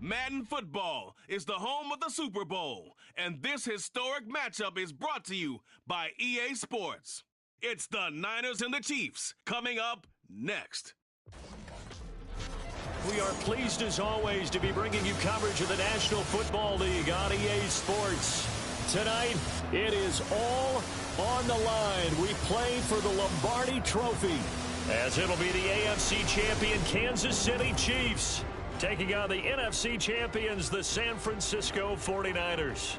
Madden football is the home of the Super Bowl, and this historic matchup is brought to you by EA Sports. It's the Niners and the Chiefs coming up next. We are pleased as always to be bringing you coverage of the National Football League on EA Sports. Tonight, it is all on the line. We play for the Lombardi Trophy, as it'll be the AFC champion Kansas City Chiefs taking on the NFC champions, the San Francisco 49ers.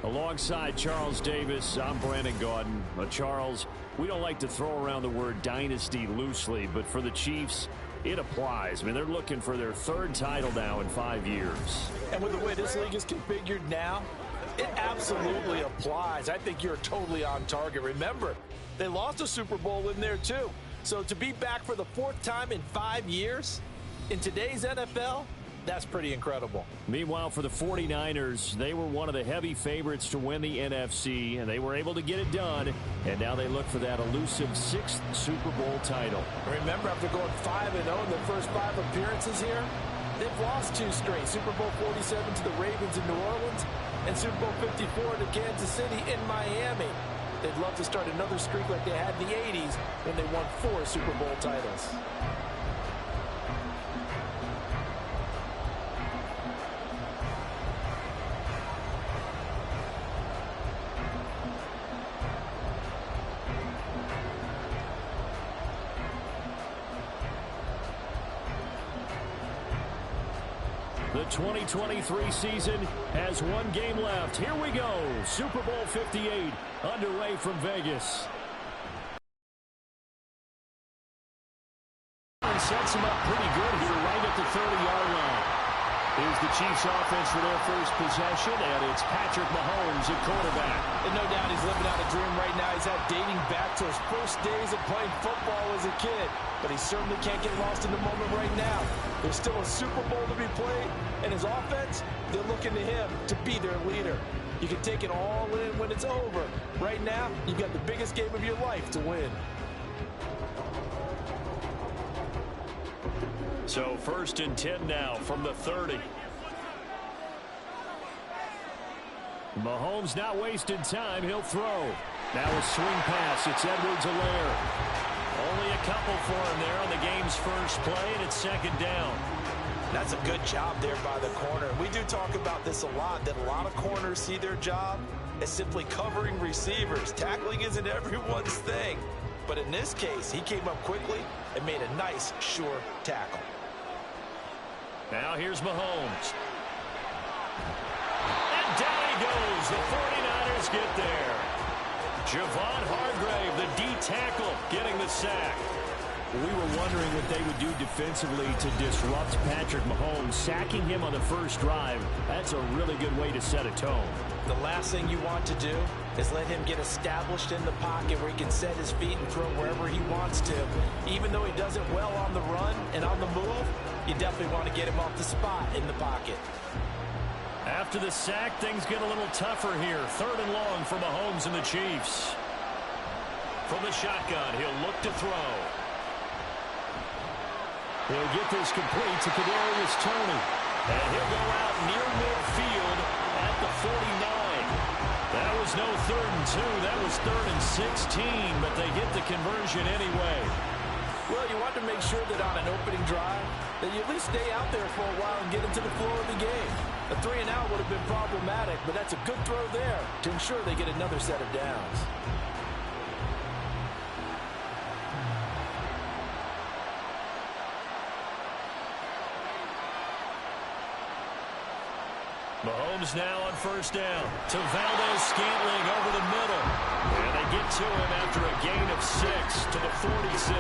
Alongside Charles Davis, I'm Brandon Gaudin. Charles, we don't like to throw around the word dynasty loosely, but for the Chiefs, it applies. I mean, they're looking for their third title now in 5 years. And with the way this league is configured now, it absolutely applies. I think you're totally on target. Remember, they lost a Super Bowl in there too. So to be back for the fourth time in 5 years in today's NFL, that's pretty incredible. Meanwhile, for the 49ers, they were one of the heavy favorites to win the NFC, and they were able to get it done, and now they look for that elusive 6th Super Bowl title. Remember, after going 5-0 in their first 5 appearances here, they've lost 2 straight. Super Bowl 47 to the Ravens in New Orleans, and Super Bowl 54 to Kansas City in Miami. They'd love to start another streak like they had in the 80s when they won 4 Super Bowl titles. The 2023 season has 1 game left. Here we go. Super Bowl 58 underway from Vegas. And sets him up pretty good here right at the 30-yard line. Here's the Chiefs offense for their first possession, and it's Patrick Mahomes at quarterback. And no doubt he's living out a dream right now. He's had dating back to his first days of playing football as a kid. But he certainly can't get lost in the moment right now. There's still a Super Bowl to be played, and his offense, they're looking to him to be their leader. You can take it all in when it's over. Right now, you've got the biggest game of your life to win. So 1st and 10 now from the 30. Mahomes not wasting time. He'll throw. Now a swing pass. It's Edwards-Helaire. Only a couple for him there on the game's first play, and it's 2nd down. That's a good job there by the corner. We do talk about this a lot, that a lot of corners see their job as simply covering receivers. Tackling isn't everyone's thing. But in this case, he came up quickly and made a nice, sure tackle. Now here's Mahomes. And down he goes. The 49ers get there. Javon Hargrave, the D tackle, getting the sack. We were wondering what they would do defensively to disrupt Patrick Mahomes. Sacking him on the first drive, that's a really good way to set a tone. The last thing you want to do is let him get established in the pocket where he can set his feet and throw wherever he wants to. Even though he does it well on the run and on the move, you definitely want to get him off the spot in the pocket. After the sack, things get a little tougher here. 3rd and long for Mahomes and the Chiefs. From the shotgun, he'll look to throw. He'll get this complete to Kadarius Toney. And he'll go out near midfield at the 49. That was no 3rd and 2. That was 3rd and 16, but they get the conversion anyway. Well, you want to make sure that on an opening drive, that you at least stay out there for a while and get into the flow of the game. A 3-and-out would have been problematic, but that's a good throw there to ensure they get another set of downs. Mahomes now on 1st down to Valdez-Scantling over the middle. And they get to him after a gain of 6 to the 46.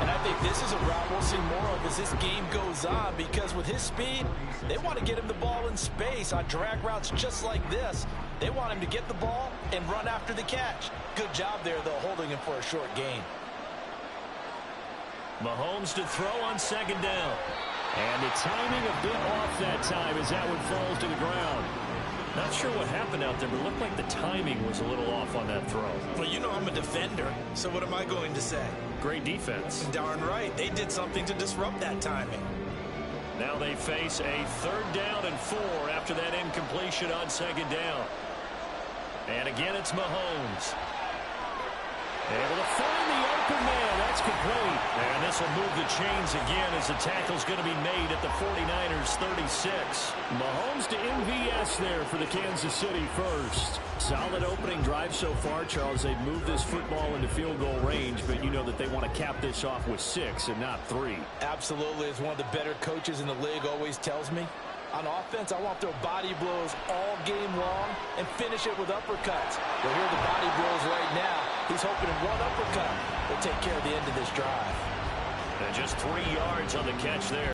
And I think this is a route we'll see more of as this game goes on, because with his speed, they want to get him the ball in space on drag routes just like this. They want him to get the ball and run after the catch. Good job there, though, holding him for a short gain. Mahomes to throw on 2nd down. And the timing a bit off that time as that one falls to the ground. Not sure what happened out there, but it looked like the timing was a little off on that throw. Well, you know I'm a defender, so what am I going to say? Great defense. Darn right. They did something to disrupt that timing. Now they face a 3rd down and 4 after that incompletion on 2nd down. And again, it's Mahomes. Able to find the open man. That's complete. And this will move the chains again as the tackle's going to be made at the 49ers 36. Mahomes to MVS there for the Kansas City first. Solid opening drive so far, Charles. They've moved this football into field goal range, but you know that they want to cap this off with 6 and not 3. Absolutely. As one of the better coaches in the league always tells me, on offense, I want to throw body blows all game long and finish it with uppercuts. Well, here are the body blows right now. He's hoping in one uppercut will take care of the end of this drive. And just 3 yards on the catch there.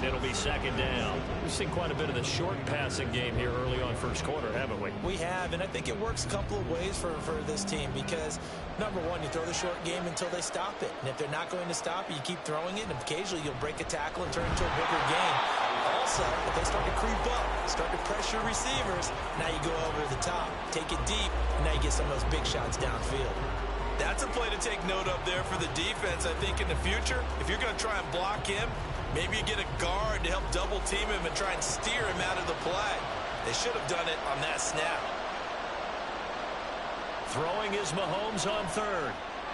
It'll be 2nd down. We've seen quite a bit of the short passing game here early on first quarter, haven't we? We have, and I think it works a couple of ways for this team because, number one, you throw the short game until they stop it. And if they're not going to stop it, you keep throwing it, and occasionally you'll break a tackle and turn it into a bigger game. Also, if they start to creep up, start to pressure receivers, now you go over the top, take it deep, and now you get some of those big shots downfield. That's a play to take note of there for the defense. I think in the future, if you're going to try and block him, maybe you get a guard to help double team him and try and steer him out of the play. They should have done it on that snap. Throwing is Mahomes on 3rd.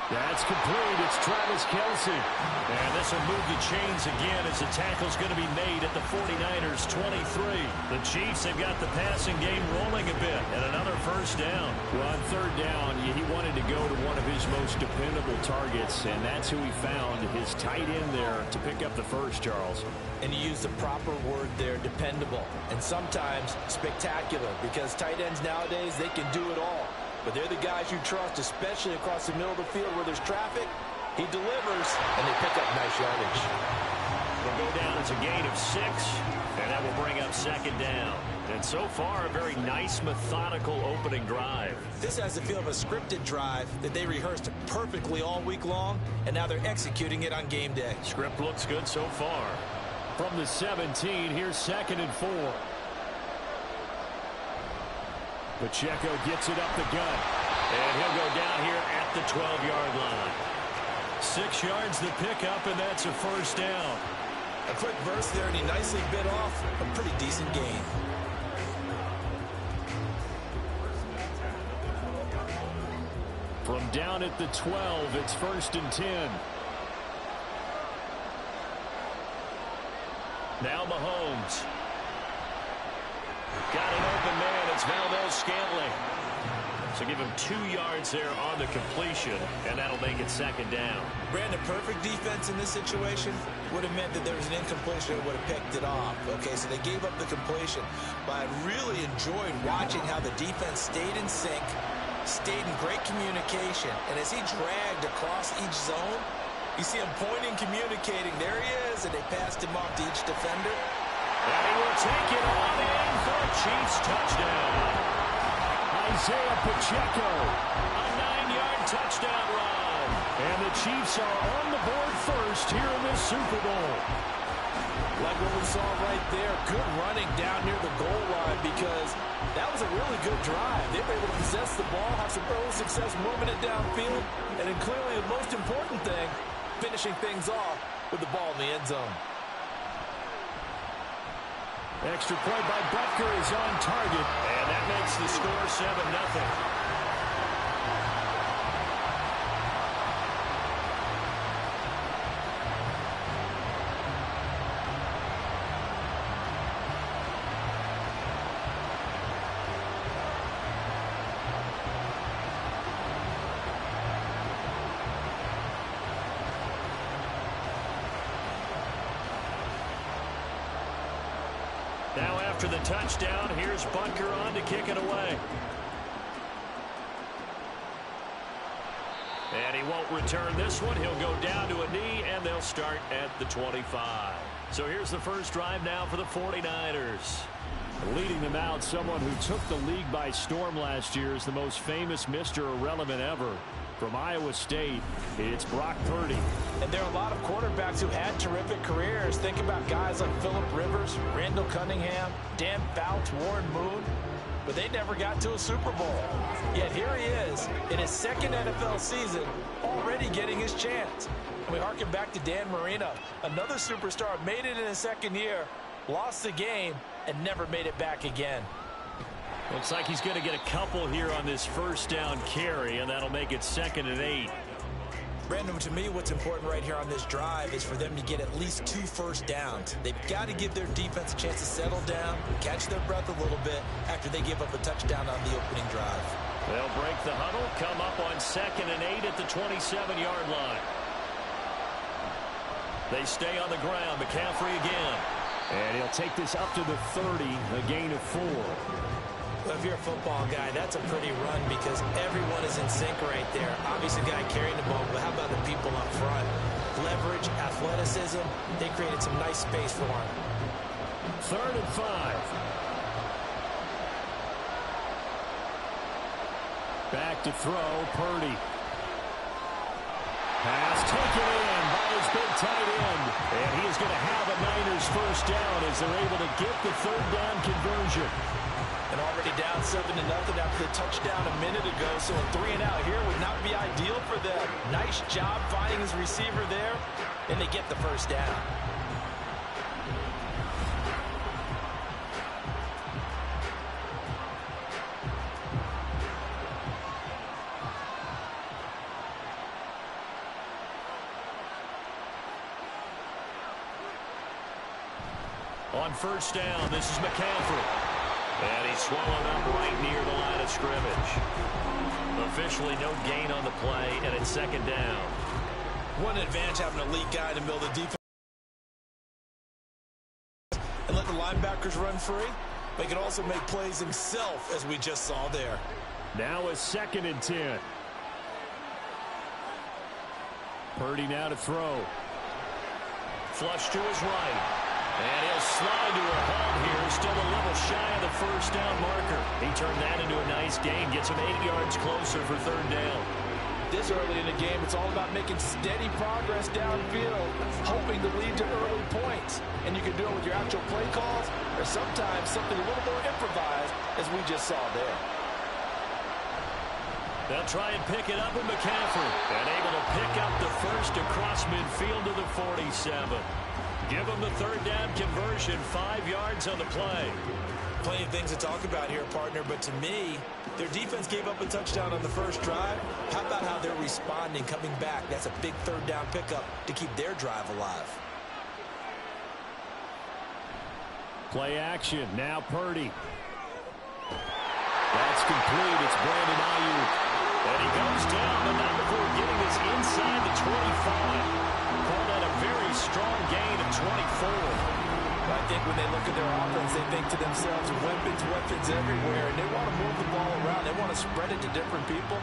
That's complete. It's Travis Kelce. And this will move the chains again as the tackle's going to be made at the 49ers 23. The Chiefs, they've got the passing game rolling a bit. And another 1st down. Well, on 3rd down, he wanted to go to one of his most dependable targets, and that's who he found, his tight end there, to pick up the first, Charles. And you use the proper word there, dependable. And sometimes spectacular, because tight ends nowadays, they can do it all. But they're the guys you trust, especially across the middle of the field where there's traffic. He delivers, and they pick up nice yardage. It'll go down as a gain of 6, and that will bring up 2nd down. And so far, a very nice, methodical opening drive. This has the feel of a scripted drive that they rehearsed perfectly all week long, and now they're executing it on game day. Script looks good so far. From the 17, here's 2nd and 4. Pacheco gets it up the gut. And he'll go down here at the 12-yard line. 6 yards the pickup, and that's a 1st down. A quick burst there, and he nicely bit off a pretty decent gain. From down at the 12, it's 1st and 10. Now Mahomes. Got an open man. It's Valdez-Scantling. So give him 2 yards there on the completion, and that'll make it 2nd down. Brandon, perfect defense in this situation would have meant that there was an incompletion that would have picked it off. Okay, so they gave up the completion. But I really enjoyed watching how the defense stayed in sync, stayed in great communication. And as he dragged across each zone, you see him pointing, communicating. There he is, and they passed him off to each defender. And he will take it on in for a Chiefs touchdown. Isaiah Pacheco. A 9-yard touchdown run. And the Chiefs are on the board first here in this Super Bowl. Like what we saw right there, good running down near the goal line because that was a really good drive. They were able to possess the ball, have some early success moving it downfield, and then clearly the most important thing, finishing things off with the ball in the end zone. Extra point by Butker is on target. And that makes the score 7-0. Now after the touchdown, here's Butker on to kick it away. And he won't return this one. He'll go down to a knee, and they'll start at the 25. So here's the first drive now for the 49ers. Leading them out, someone who took the league by storm last year is the most famous Mr. Irrelevant ever. From Iowa State, it's Brock Purdy. And there are a lot of quarterbacks who had terrific careers. Think about guys like Phillip Rivers, Randall Cunningham, Dan Fouts, Warren Moon. But they never got to a Super Bowl. Yet here he is in his second NFL season, already getting his chance. We harken back to Dan Marino, another superstar, made it in his second year, lost the game, and never made it back again. Looks like he's going to get a couple here on this first down carry, and that'll make it 2nd and 8. Brandon, to me, what's important right here on this drive is for them to get at least 2 first downs. They've got to give their defense a chance to settle down, catch their breath a little bit after they give up a touchdown on the opening drive. They'll break the huddle, come up on 2nd and 8 at the 27-yard line. They stay on the ground. McCaffrey again. And he'll take this up to the 30, a gain of 4. Well, if you're a football guy, that's a pretty run because everyone is in sync right there. Obviously, the guy carrying the ball, but how about the people up front? Leverage, athleticism, they created some nice space for him. 3rd and 5. Back to throw, Purdy. Pass taken in by his big tight end. And he is going to have a Niners first down as they're able to get the 3rd down conversion. And already down 7-0 after the touchdown a minute ago, so a 3-and-out here would not be ideal for them. Nice job finding his receiver there, and they get the first down. On first down, this is McCaffrey. And he's swallowed up right near the line of scrimmage. Officially no gain on the play, and it's 2nd down. One advantage having a elite guy in the middle of the defense. And let the linebackers run free. They can also make plays himself, as we just saw there. Now a 2nd and 10. Purdy now to throw. Flush to his right. And he'll slide to a halt here, still a little shy of the first down marker. He turned that into a nice gain, gets him 8 yards closer for 3rd down. This early in the game, it's all about making steady progress downfield, hoping to lead to early points. And you can do it with your actual play calls, or sometimes something a little more improvised, as we just saw there. They'll try and pick it up with McCaffrey, and able to pick up the first across midfield to the 47. Give them the 3rd down conversion, 5 yards on the play. Plenty of things to talk about here, partner, but to me, their defense gave up a touchdown on the first drive. How about how they're responding, coming back? That's a big 3rd down pickup to keep their drive alive. Play action, now Purdy. That's complete, it's Brandon Ayuk. And he goes down, but not before getting this inside the 25. Call that a very strong gain of 24. I think when they look at their offense, they think to themselves, weapons everywhere, and they want to move the ball around. They want to spread it to different people.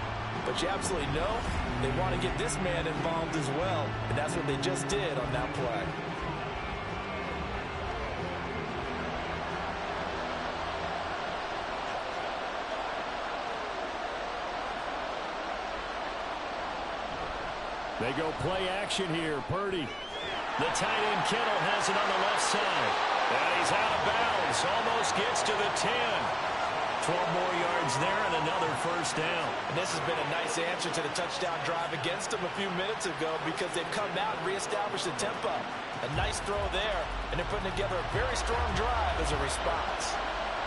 But you absolutely know they want to get this man involved as well, and that's what they just did on that play. They go play action here. Purdy. The tight end Kittle has it on the left side. And he's out of bounds. Almost gets to the 10. 12 more yards there and another first down. And this has been a nice answer to the touchdown drive against them a few minutes ago because they've come out and reestablished the tempo. A nice throw there, and they're putting together a very strong drive as a response.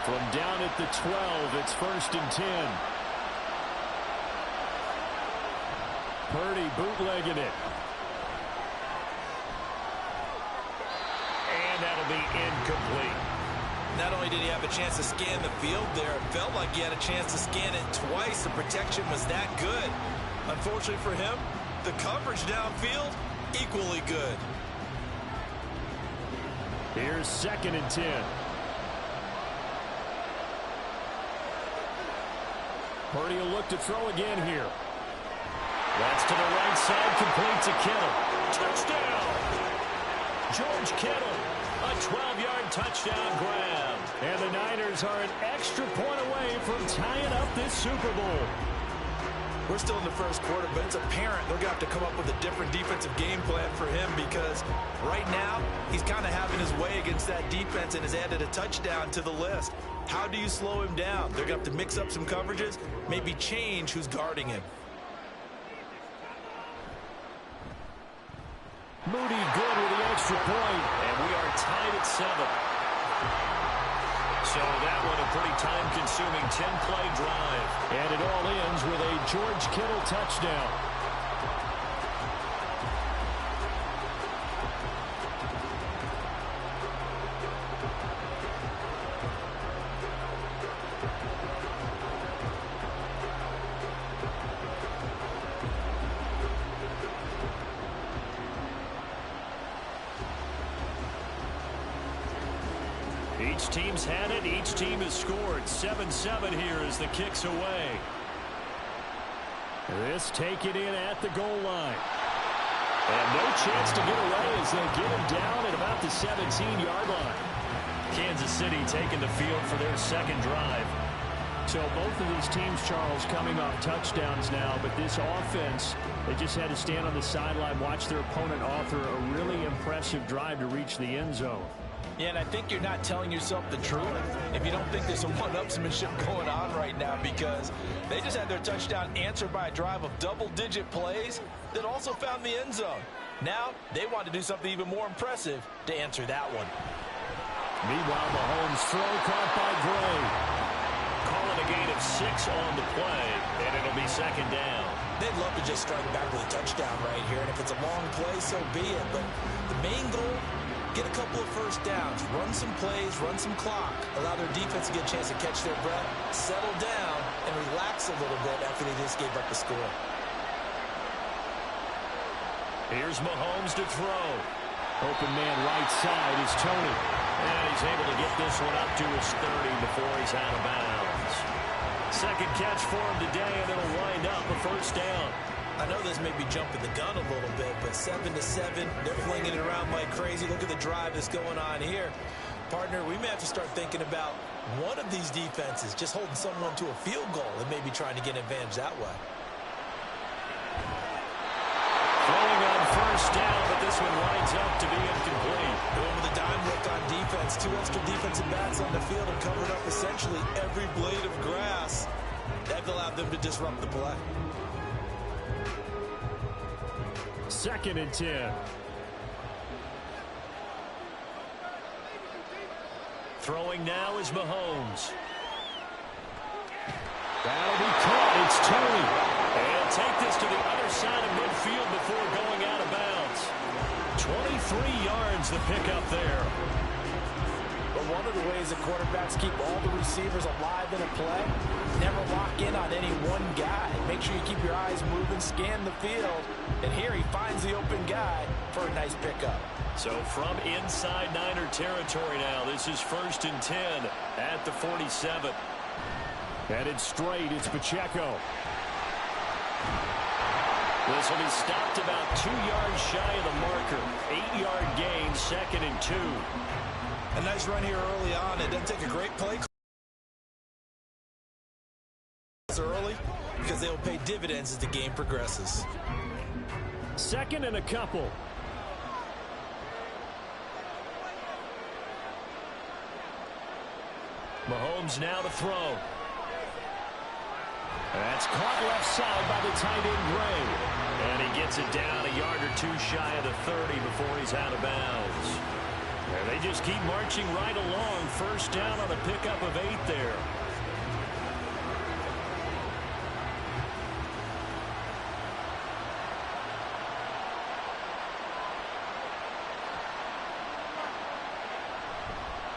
From down at the 12, it's 1st and 10. Purdy bootlegging it. And that'll be incomplete. Not only did he have a chance to scan the field there, it felt like he had a chance to scan it twice. The protection was that good. Unfortunately for him, the coverage downfield, equally good. Here's 2nd and 10. Purdy will look to throw again here. That's to the right side, complete to Kittle. Touchdown! George Kittle, a 12-yard touchdown grab. And the Niners are an extra point away from tying up this Super Bowl. We're still in the first quarter, but it's apparent they're going to have to come up with a different defensive game plan for him because right now he's kind of having his way against that defense and has added a touchdown to the list. How do you slow him down? They're going to have to mix up some coverages, maybe change who's guarding him. Moody good with the extra point. And we are tied at 7. So that one a pretty time-consuming 10-play drive. And it all ends with a George Kittle touchdown. Each team's had it. Each team has scored. 7-7 here as the kick's away. This taken in at the goal line. And no chance to get away as they get him down at about the 17-yard line. Kansas City taking the field for their second drive. So both of these teams, Charles, coming off touchdowns now, but this offense, they just had to stand on the sideline, watch their opponent author a really impressive drive to reach the end zone. Yeah, and I think you're not telling yourself the truth if you don't think there's some one-upsmanship going on right now, because they just had their touchdown answered by a drive of double-digit plays that also found the end zone. Now, they want to do something even more impressive to answer that one. Meanwhile, Mahomes throw caught by Gray. Calling a gain of 6 on the play, and it'll be second down. They'd love to just strike back with a touchdown right here, and if it's a long play, so be it. But the main goal, get a couple of first downs, run some plays, run some clock, allow their defense to get a chance to catch their breath, settle down, and relax a little bit after they just gave up the score. Here's Mahomes to throw. Open man right side is Tony. And he's able to get this one up to his 30 before he's out of bounds. Second catch for him today, and it'll wind up a first down. I know this may be jumping the gun a little bit, but 7-7, they're flinging it around like crazy. Look at the drive that's going on here. Partner, we may have to start thinking about one of these defenses just holding someone to a field goal and maybe trying to get an advantage that way. Throwing on first down, but this one winds up to be incomplete. Going with a dime look on defense. 2 extra defensive backs on the field and covered up essentially every blade of grass. That allowed them to disrupt the play. 2nd and 10. Throwing now is Mahomes. That'll be caught. It's Tony. And take this to the other side of midfield before going out of bounds. 23 yards the pickup there. But one of the ways that quarterbacks keep all the receivers alive in a play, never lock in on any one guy. Make sure you keep your eyes moving, scan the field. And here he finds the open guy for a nice pickup. So from inside Niner territory now, this is 1st and 10 at the 47. Headed straight, it's Pacheco. This will be stopped about 2 yards shy of the marker. 8-yard gain, 2nd and 2. A nice run here early on. It doesn't take a great play early because they will pay dividends as the game progresses. 2nd and a couple. Mahomes now to throw. That's caught left side by the tight end Gray. And he gets it down a yard or 2 shy of the 30 before he's out of bounds. And they just keep marching right along. First down on a pickup of 8 there.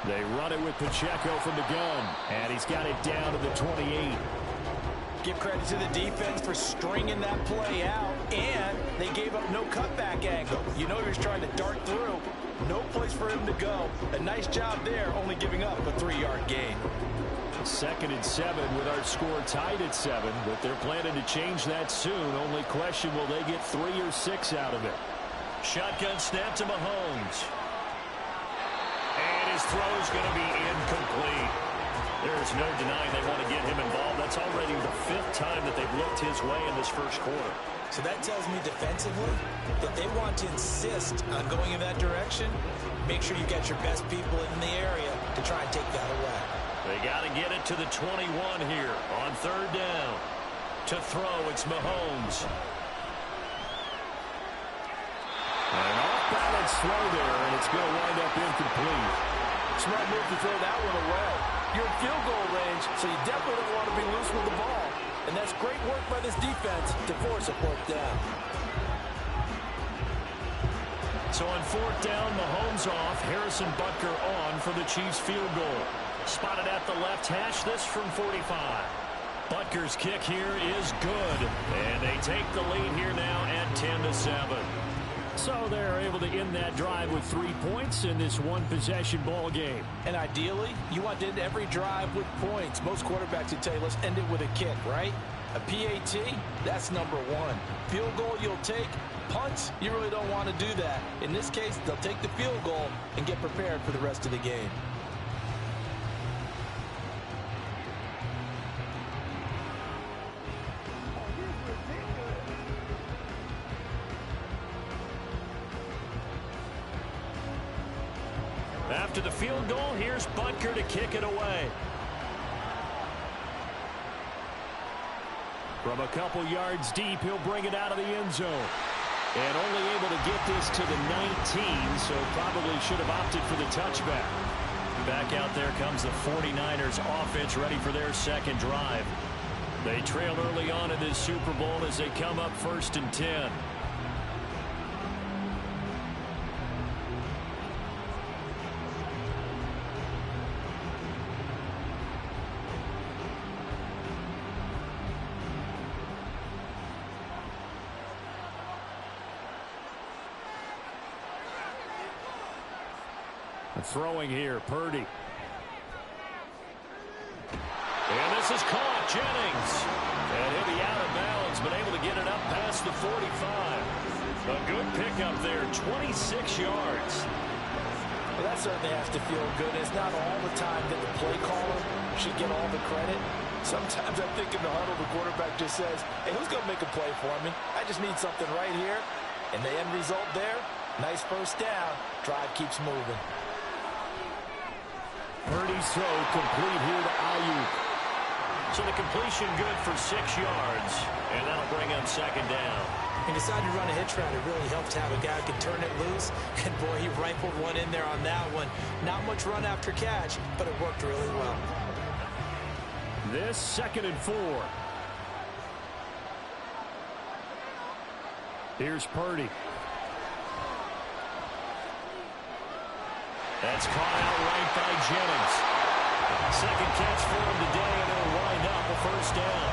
They run it with Pacheco from the gun. And he's got it down to the 28. Give credit to the defense for stringing that play out, and they gave up no cutback angle. You know he was trying to dart through. No place for him to go. A nice job there, only giving up a 3-yard gain. 2nd and 7 with our score tied at 7, but they're planning to change that soon. Only question, will they get 3 or 6 out of it? Shotgun snap to Mahomes. And his throw's going to be incomplete. There's no denying they want to get him involved. That's already the 5th time that they've looked his way in this first quarter. So that tells me defensively that they want to insist on going in that direction. Make sure you got your best people in the area to try and take that away. They got to get it to the 21 here on 3rd down. To throw, it's Mahomes. And off throw there, and it's going to wind up incomplete. Smart move to throw that one away. You're in field goal range, so you definitely don't want to be loose with the ball. And that's great work by this defense to force a fourth down. So on fourth down, Mahomes off. Harrison Butker on for the Chiefs field goal. Spotted at the left hash, this from 45. Butker's kick here is good. And they take the lead here now at 10-7. So they're able to end that drive with 3 points in this one-possession ball game. And ideally, you want to end every drive with points. Most quarterbacks would tell you, let's end it with a kick, right? A PAT, that's number one. Field goal you'll take. Punts, you really don't want to do that. In this case, they'll take the field goal and get prepared for the rest of the game. After the field goal, here's Butker to kick it away. From a couple yards deep, he'll bring it out of the end zone. And only able to get this to the 19, so probably should have opted for the touchback. Back out there comes the 49ers offense ready for their second drive. They trail early on in this Super Bowl as they come up 1st and 10. Throwing here, Purdy. And this is caught, Jennings. And he'll be out of bounds, but able to get it up past the 45. A good pickup there, 26 yards. Well, that certainly has to feel good. It's not all the time that the play caller should get all the credit. Sometimes I think in the huddle, the quarterback just says, hey, who's going to make a play for me? I just need something right here. And the end result there, nice first down. Drive keeps moving. Purdy's throw complete here to Ayuk. So the completion good for 6 yards, and that'll bring up second down. He decided to run a hitch route. It really helped to have a guy who can turn it loose. And boy, he rifled one in there on that one. Not much run after catch, but it worked really well. This 2nd and 4. Here's Purdy. That's caught out right by Jennings. Second catch for him today, and it'll wind up a first down.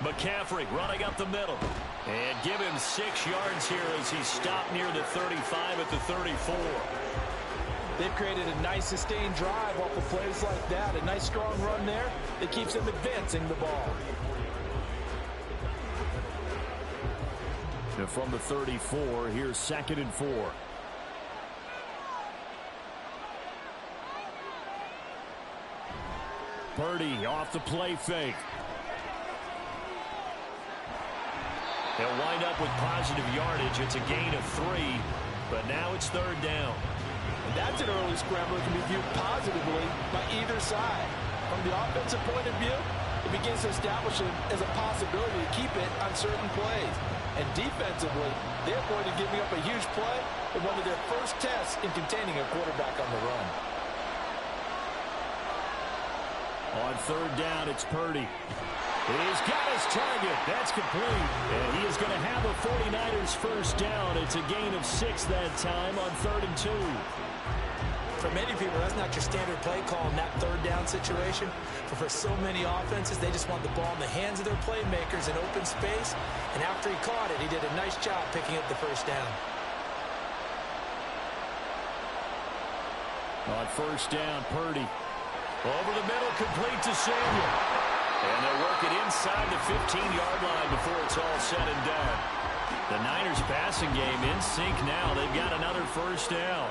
McCaffrey running up the middle. And give him 6 yards here as he stopped near the 35 at the 34. They've created a nice sustained drive off of plays like that. A nice strong run there that keeps them advancing the ball. And from the 34, here's 2nd and 4. Purdy off the play fake. They'll wind up with positive yardage. It's a gain of 3, but now it's 3rd down. And that's an early scramble that can be viewed positively by either side. From the offensive point of view, it begins to establish it as a possibility to keep it on certain plays. And defensively, they're going to giving up a huge play in one of their first tests in containing a quarterback on the run. On 3rd down, it's Purdy. He's got his target. That's complete. And he is going to have a 49ers first down. It's a gain of 6 that time on 3rd and 2. For many people, that's not your standard play call in that 3rd down situation. But for so many offenses, they just want the ball in the hands of their playmakers in open space. And after he caught it, he did a nice job picking up the first down. On 1st down, Purdy. Over the middle, complete to Samuel. And they'll work it inside the 15-yard line before it's all said and done. The Niners passing game in sync now. They've got another first down.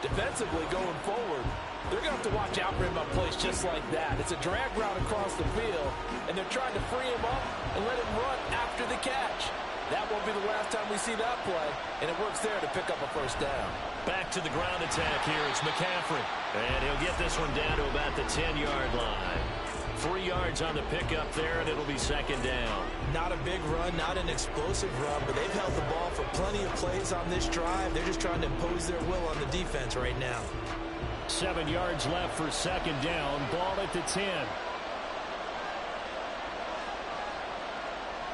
Defensively going forward, they're going to have to watch out for him on plays just like that. It's a drag route across the field, and they're trying to free him up and let him run after the catch. That won't be the last time we see that play, and it works there to pick up a first down. Back to the ground attack here. It's McCaffrey. And he'll get this one down to about the 10-yard line. 3 yards on the pickup there, and it'll be second down. Not a big run, not an explosive run, but they've held the ball for plenty of plays on this drive. They're just trying to impose their will on the defense right now. 7 yards left for second down. Ball at the 10.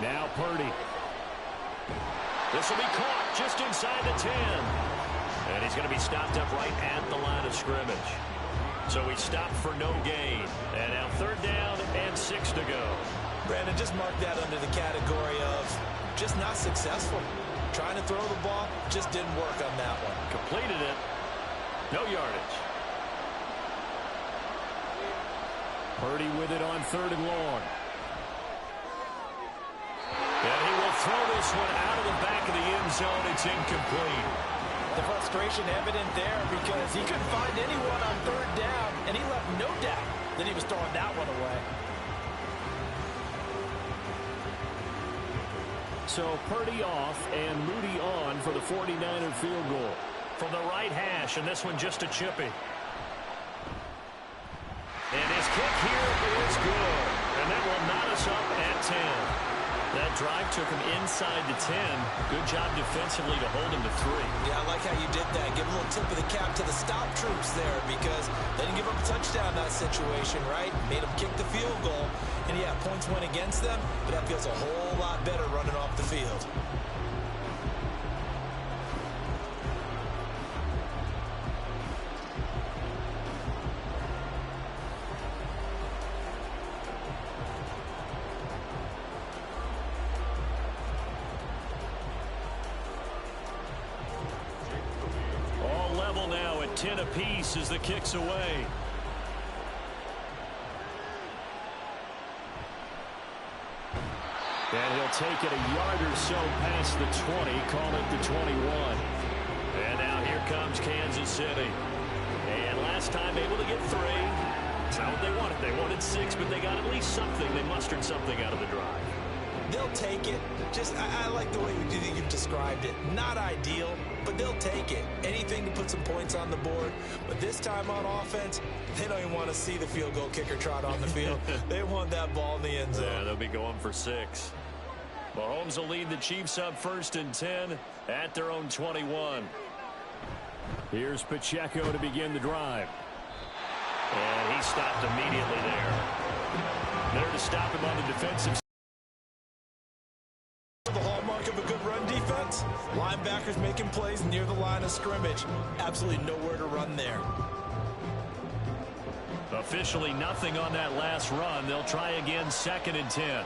Now Purdy. This will be caught just inside the 10. And he's going to be stopped up right at the line of scrimmage. So he stopped for no gain. And now third down and 6 to go. Brandon, just mark that under the category of just not successful. Trying to throw the ball, just didn't work on that one. Completed it. No yardage. Purdy with it on third and long. And he will throw this one out of the back of the end zone. It's incomplete. The frustration evident there because he couldn't find anyone on third down, and he left no doubt that he was throwing that one away. So Purdy off and Moody on for the 49er field goal. From the right hash, and this one just a chippy. And his kick here is good. And that will knot us up at 10. That drive took him inside the 10. Good job defensively to hold him to 3. Yeah, I like how you did that. Give a little tip of the cap to the stop troops there because they didn't give up a touchdown in that situation, right? Made them kick the field goal. And, yeah, points went against them, but that feels a whole lot better running off the field. Now at 10 apiece as the kick's away. And he'll take it a yard or so past the 20, call it the 21. And now here comes Kansas City. And last time able to get 3. That's not what they wanted. They wanted 6, but they got at least something. They mustered something out of the drive. They'll take it. Just, I like the way you've described it. Not ideal, but they'll take it. Anything to put some points on the board. But this time on offense, they don't even want to see the field goal kicker trot on the field. They want that ball in the end zone. Yeah, they'll be going for 6. Mahomes will lead the Chiefs up 1st and 10 at their own 21. Here's Pacheco to begin the drive. And he stopped immediately there. There to stop him on the defensive side. The hallmark of a good run defense, linebackers making plays near the line of scrimmage. Absolutely nowhere to run there. Officially nothing on that last run. They'll try again 2nd and 10.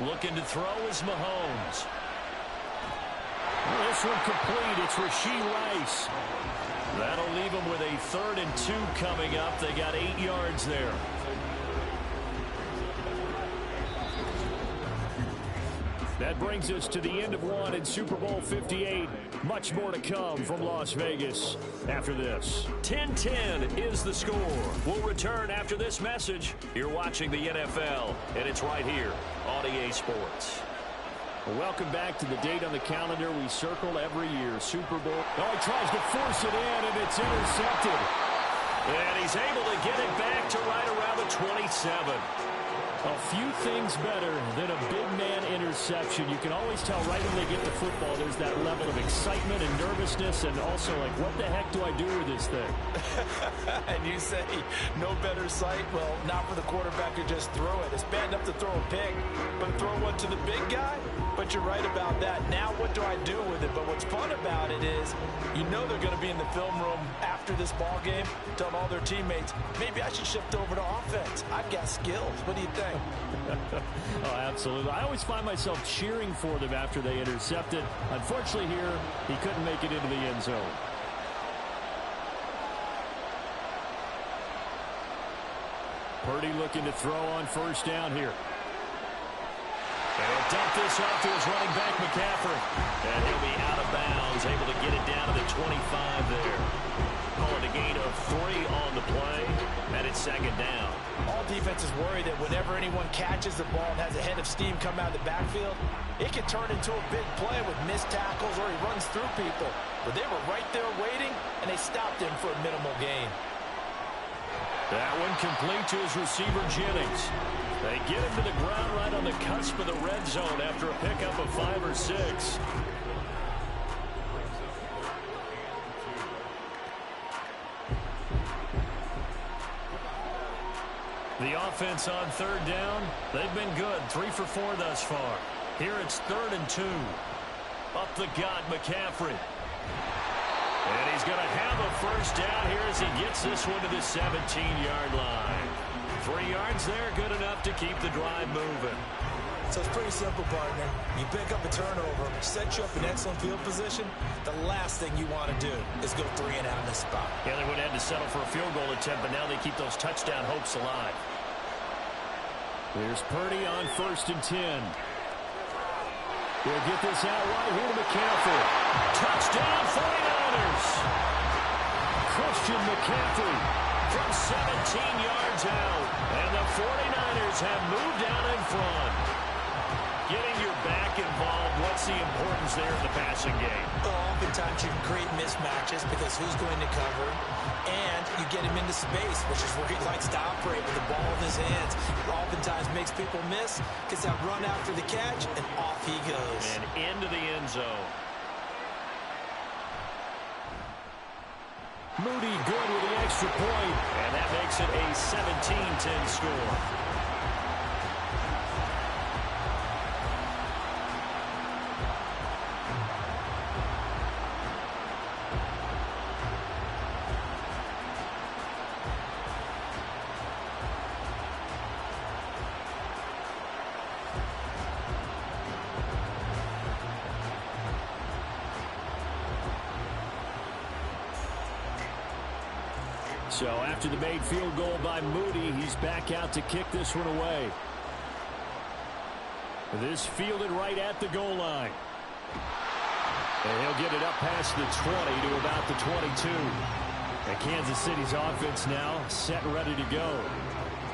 Looking to throw is Mahomes. This one complete. It's Rashee Rice. That'll leave them with a 3rd and 2 coming up. They got 8 yards there. That brings us to the end of one in Super Bowl 58. Much more to come from Las Vegas after this. 10-10 is the score. We'll return after this message. You're watching the NFL, and it's right here on EA Sports. Well, welcome back to the date on the calendar we circle every year, Super Bowl. Oh, he tries to force it in, and it's intercepted. And he's able to get it back to right around the 27. A few things better than a big man interception. You can always tell right when they get the football, there's that level of excitement and nervousness, and also like, what the heck do I do with this thing? And you say, no better sight? Well, not for the quarterback to just throw it. It's bad enough to throw a pick, but throw one to the big guy? But you're right about that. Now what do I do with it? But what's fun about it is, you know they're going to be in the film room after this ball game, telling all their teammates, maybe I should shift over to offense. I've got skills. What do you think? Oh, absolutely. I always find myself cheering for them after they intercept it. Unfortunately here, he couldn't make it into the end zone. Purdy looking to throw on 1st down here. And he'll dump this off to his running back, McCaffrey. And he'll be out of bounds, able to get it down to the 25 there. Call it a gain of 3 on the play. inside at second down. All defenses worry that whenever anyone catches the ball and has a head of steam come out of the backfield, it can turn into a big play with missed tackles or he runs through people. But they were right there waiting, and they stopped him for a minimal gain. That one complete to his receiver, Jennings. They get him to the ground right on the cusp of the red zone after a pickup of 5 or 6. The offense on third down, they've been good. 3 for 4 thus far. Here it's 3rd and 2. Up the gut, McCaffrey. And he's going to have a first down here as he gets this one to the 17-yard line. 3 yards there, good enough to keep the drive moving. So it's pretty simple, partner. You pick up a turnover, set you up in excellent field position. The last thing you want to do is go 3 and out in this spot. Yeah, they would have had to settle for a field goal attempt, but now they keep those touchdown hopes alive. There's Purdy on 1st and 10. They'll get this out right here to McCaffrey. Touchdown 49ers! Christian McCaffrey From 17 yards out. And the 49ers have moved out in front. Getting your back involved, what's the importance there in the passing game? Well, oftentimes you can create mismatches because who's going to cover, and you get him into space, which is where he likes to operate with the ball in his hands. Oftentimes makes people miss, gets that run after the catch, and off he goes. And into the end zone. Moody good with the extra point. And that makes it a 17-10 score. So after the made field goal by Moody, he's back out to kick this one away. This fielded right at the goal line. And he'll get it up past the 20 to about the 22. And Kansas City's offense now set and ready to go.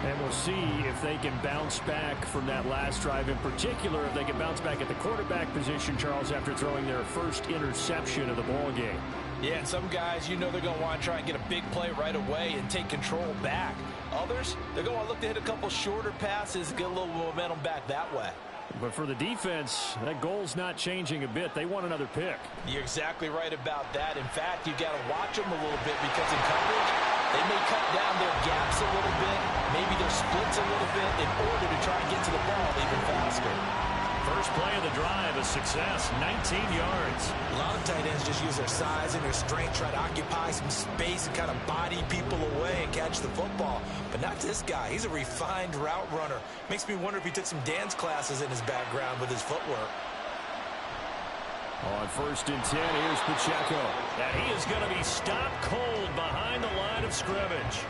And we'll see if they can bounce back from that last drive. In particular, if they can bounce back at the quarterback position, Charles, after throwing their first interception of the ball game. Yeah, and some guys, you know they're going to want to try and get a big play right away and take control back. Others, they're going to look to hit a couple shorter passes, get a little momentum back that way. But for the defense, that goal's not changing a bit. They want another pick. You're exactly right about that. In fact, you've got to watch them a little bit because in coverage, they may cut down their gaps a little bit, maybe their splits a little bit in order to try and get to the ball even faster. First play of the drive, a success, 19 yards. A lot of tight ends just use their size and their strength, try to occupy some space and kind of body people away and catch the football. But not this guy. He's a refined route runner. Makes me wonder if he took some dance classes in his background with his footwork. On 1st and 10, here's Pacheco. And he is going to be stopped cold behind the line of scrimmage.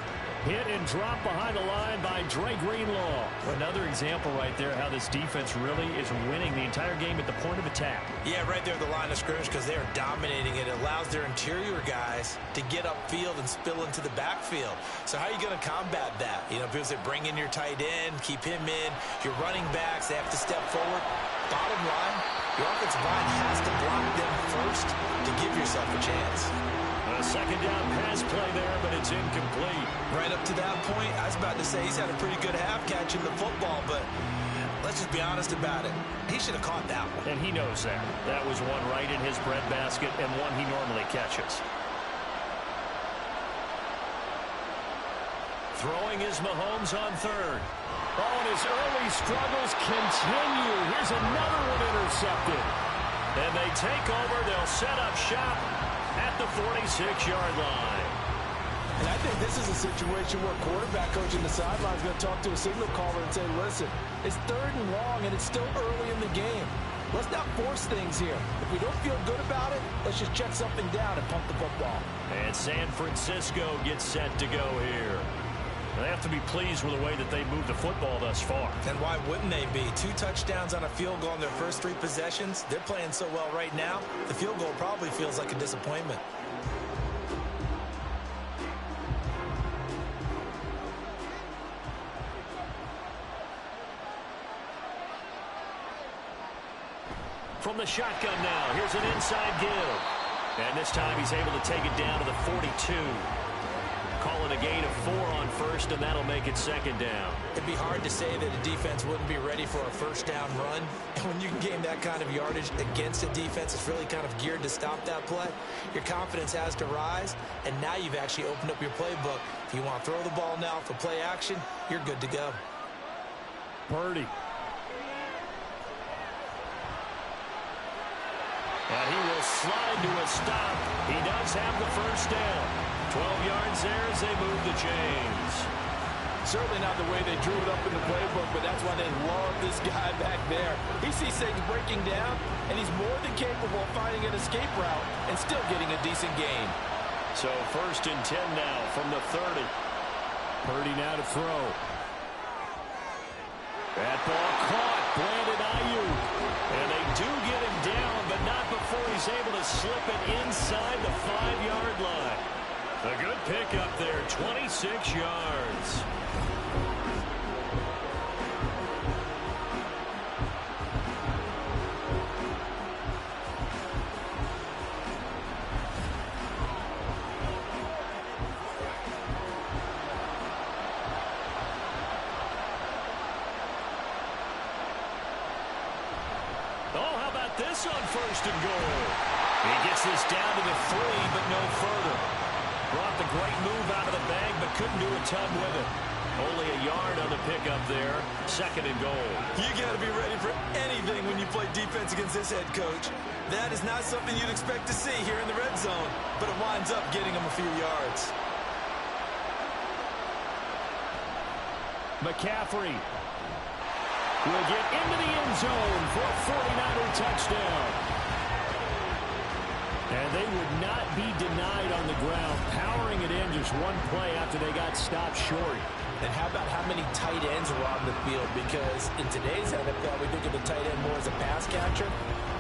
Hit and drop behind the line by Dre Greenlaw. Another example right there how this defense really is winning the entire game at the point of attack. Yeah, right there at the line of scrimmage because they are dominating it. It allows their interior guys to get upfield and spill into the backfield. So how are you going to combat that? You know, because they bring in your tight end, keep him in. Your running backs, they have to step forward. Bottom line, your offensive line has to block them first to give yourself a chance. A second down pass play there, but it's incomplete. Right up to that point, I was about to say he's had a pretty good half catching the football, but let's just be honest about it. He should have caught that one. And he knows that. That was one right in his breadbasket and one he normally catches. Throwing is Mahomes on 3rd. Oh, and his early struggles continue. Here's another one intercepted. And they take over. They'll set up shop at the 46-yard line. And I think this is a situation where quarterback coach in the sideline is going to talk to a signal caller and say, listen, it's 3rd and long, and it's still early in the game. Let's not force things here. If we don't feel good about it, let's just check something down and pump the football. And San Francisco gets set to go here. They have to be pleased with the way that they moved the football thus far. And why wouldn't they be? 2 touchdowns on a field goal in their first 3 possessions. They're playing so well right now, the field goal probably feels like a disappointment. from the shotgun now. Here's an inside give. And this time he's able to take it down to the 42. Calling a gain of 4 on first, and that'll make it second down. It'd be hard to say that a defense wouldn't be ready for a first down run. And when you can gain that kind of yardage against a defense that's really kind of geared to stop that play, your confidence has to rise, and now you've actually opened up your playbook. If you want to throw the ball now for play action, you're good to go. Purdy. And he will slide to a stop. He does have the first down. 12 yards there as they move the chains. Certainly not the way they drew it up in the playbook, but that's why they love this guy back there. He sees things breaking down, and he's more than capable of finding an escape route and still getting a decent gain. So 1st and 10 now from the 30. Purdy now to throw. That ball caught. Brandon Ayuk. And they do get him down, but not before he's able to slip it inside the 5-yard line. A good pickup there, 26 yards. This on 1st and goal. He gets this down to the 3, but no further. Brought the great move out of the bag, but couldn't do a ton with it. Only a yard on the pickup there. 2nd and goal. You got to be ready for anything when you play defense against this head coach. That is not something you'd expect to see here in the red zone, but it winds up getting him a few yards. McCaffrey will get into the end zone for a 49er touchdown. And they would not be denied on the ground, powering it in just one play after they got stopped short. And how about how many tight ends are on the field? Because in today's NFL, we think of the tight end more as a pass catcher.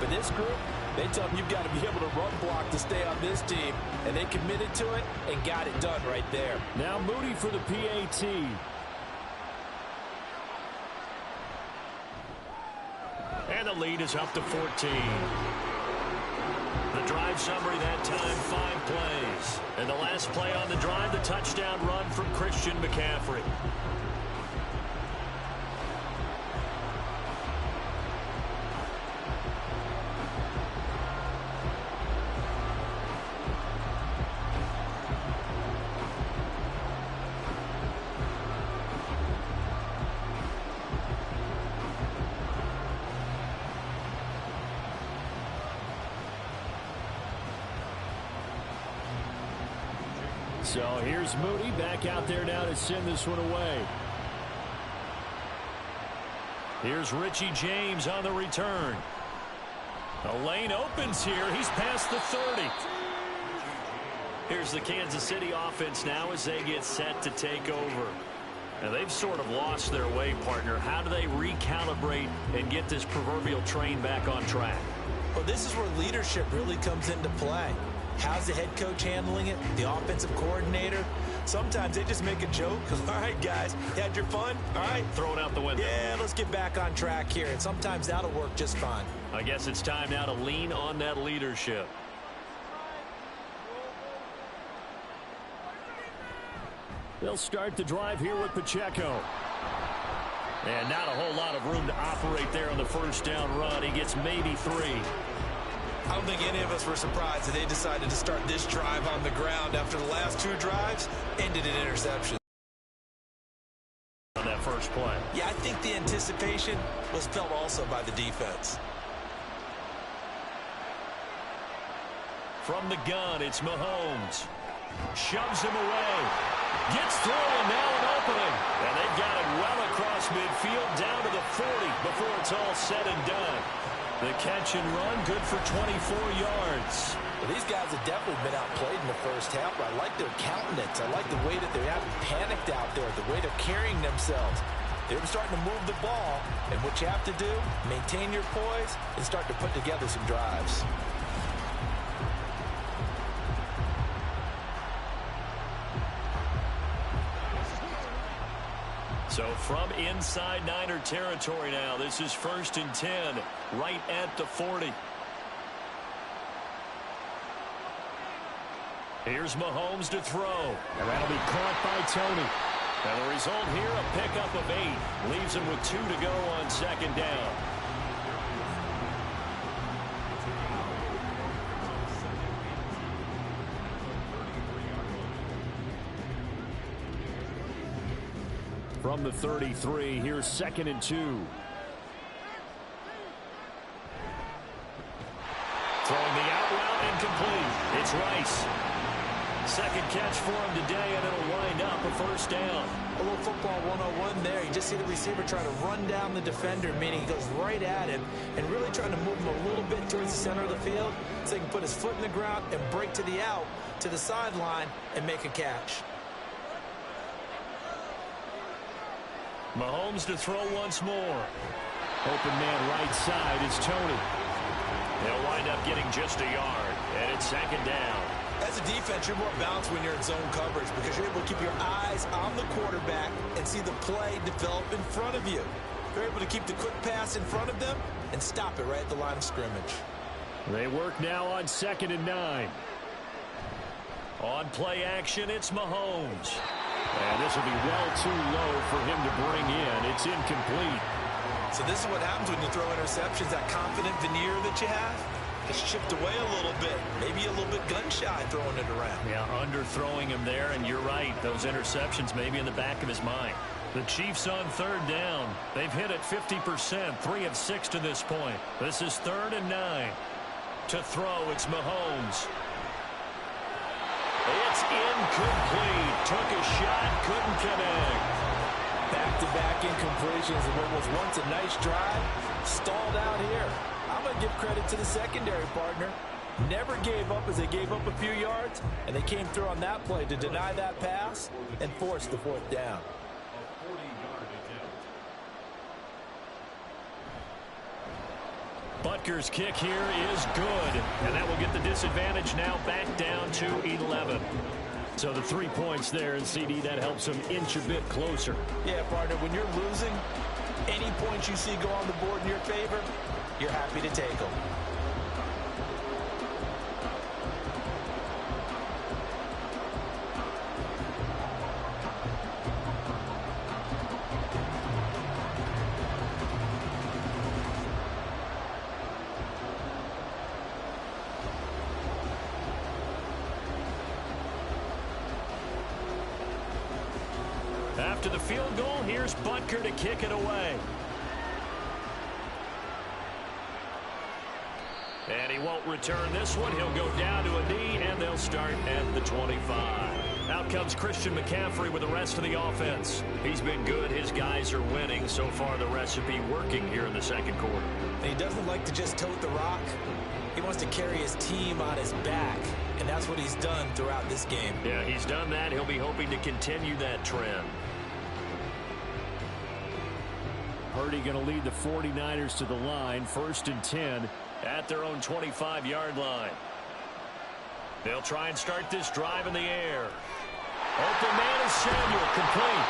But this group, they tell them you've got to be able to run block to stay on this team. And they committed to it and got it done right there. Now Moody for the PAT. And the lead is up to 14. The drive summary that time, 5 plays. And the last play on the drive, the touchdown run from Christian McCaffrey. So here's Moody back out there now to send this one away. Here's Richie James on the return. A lane opens here. He's past the 30. Here's the Kansas City offense now as they get set to take over. And they've sort of lost their way, partner. How do they recalibrate and get this proverbial train back on track? Well, this is where leadership really comes into play. How's the head coach handling it? The offensive coordinator? Sometimes they just make a joke. All right, guys, you had your fun? All right. Throw it out the window. Yeah, let's get back on track here. And sometimes that'll work just fine. I guess it's time now to lean on that leadership. They'll start the drive here with Pacheco. And not a whole lot of room to operate there on the first down run. He gets maybe 3. I don't think any of us were surprised that they decided to start this drive on the ground after the last 2 drives ended in interception. On that first play. Yeah, I think the anticipation was felt also by the defense. From the gun, it's Mahomes. Shoves him away. Gets through, and now an opening. And they've got it well across midfield down to the 40 before it's all said and done. The catch and run, good for 24 yards. Well, these guys have definitely been outplayed in the first half, but I like their countenance. I like the way that they haven't panicked out there, the way they're carrying themselves. They're starting to move the ball, and what you have to do, maintain your poise and start to put together some drives. So from inside Niner territory now, this is 1st and 10, right at the 40. Here's Mahomes to throw. And that'll be caught by Tony. And the result here, a pickup of 8. Leaves him with 2 to go on 2nd down. From the 33, here's 2nd and 2. Throwing the out route incomplete. It's Rice. Second catch for him today, and it'll wind up a 1st down. A little football 101 there. You just see the receiver trying to run down the defender, meaning he goes right at him and really trying to move him a little bit towards the center of the field so he can put his foot in the ground and break to the out, to the sideline, and make a catch. Mahomes to throw once more. Open man right side is Tony. They'll wind up getting just a yard, and it's 2nd down. As a defense, you're more balanced when you're in zone coverage because you're able to keep your eyes on the quarterback and see the play develop in front of you. You're able to keep the quick pass in front of them and stop it right at the line of scrimmage. They work now on 2nd and 9. On play action, it's Mahomes. And this will be well too low for him to bring in. It's incomplete. So this is what happens when you throw interceptions, that confident veneer that you have. It's chipped away a little bit, maybe a little bit gun-shy throwing it around. Yeah, underthrowing him there, and you're right. Those interceptions may be in the back of his mind. The Chiefs on 3rd down. They've hit it 50%, 3 of 6 to this point. This is 3rd and 9. To throw, it's Mahomes. It's incomplete. Took a shot, couldn't connect. Back-to-back incompletions of what was once a nice drive, stalled out here. I'm going to give credit to the secondary partner. Never gave up as they gave up a few yards, and they came through on that play to deny that pass and force the 4th down. Butker's kick here is good, and that will get the disadvantage now back down to 11. So the 3 points there, and CD, that helps him inch a bit closer. Yeah, partner, when you're losing, any points you see go on the board in your favor, you're happy to take them. After the field goal, here's Butker to kick it away. And he won't return this one. He'll go down to a knee, and they'll start at the 25. Out comes Christian McCaffrey with the rest of the offense. He's been good. His guys are winning. So far, the recipe working here in the 2nd quarter. And he doesn't like to just tote the rock. He wants to carry his team on his back, and that's what he's done throughout this game. Yeah, he's done that. He'll be hoping to continue that trend. Purdy going to lead the 49ers to the line, 1st and 10. At their own 25-yard line. They'll try and start this drive in the air. Open man is Samuel, complete.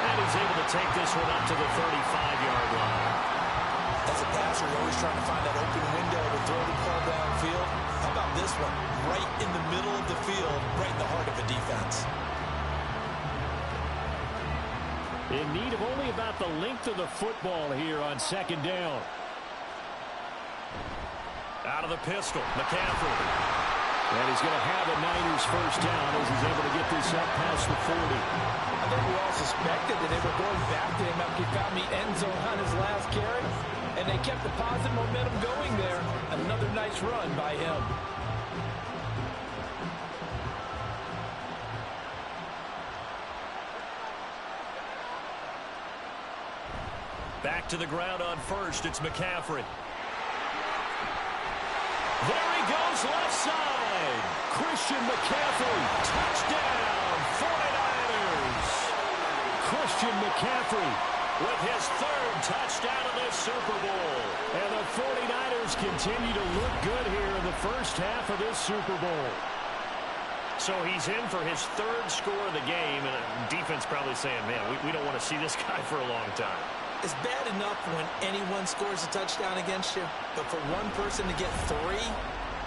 And he's able to take this one up to the 35-yard line. As a passer, you're always trying to find that open window to throw the ball downfield. How about this one? Right in the middle of the field, right in the heart of a defense. In need of only about the length of the football here on 2nd down. Out of the pistol, McCaffrey. And he's going to have a Niners 1st down as he's able to get this up past the 40. I think we all suspected that they were going back to him after he found the end zone on his last carry, and they kept the positive momentum going there. Another nice run by him. Back to the ground on 1st, it's McCaffrey. There he goes, left side. Christian McCaffrey, touchdown, 49ers. Christian McCaffrey with his 3rd touchdown of the Super Bowl. And the 49ers continue to look good here in the first half of this Super Bowl. So he's in for his third score of the game, and defense probably saying, man, we don't want to see this guy for a long time. It's bad enough when anyone scores a touchdown against you, but for one person to get 3,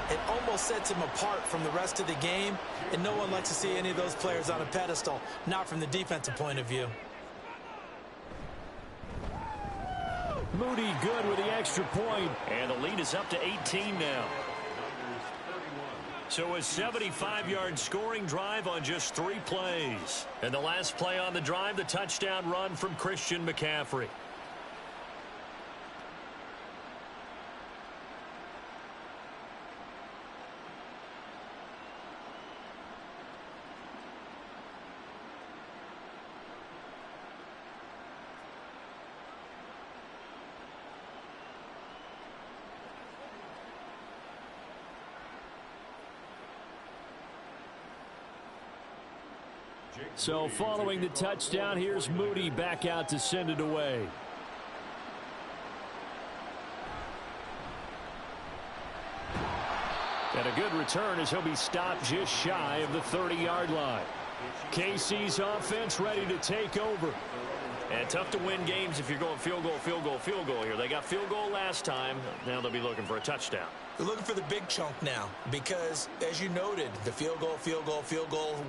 it almost sets him apart from the rest of the game, and no one likes to see any of those players on a pedestal, not from the defensive point of view. Moody good with the extra point, and the lead is up to 18 now. So a 75-yard scoring drive on just 3 plays. And the last play on the drive, the touchdown run from Christian McCaffrey. So following the touchdown, here's Moody back out to send it away. And a good return as he'll be stopped just shy of the 30-yard line. KC's offense ready to take over. And tough to win games if you're going field goal, field goal, field goal here. They got field goal last time. Now they'll be looking for a touchdown. They're looking for the big chunk now because, as you noted, the field goal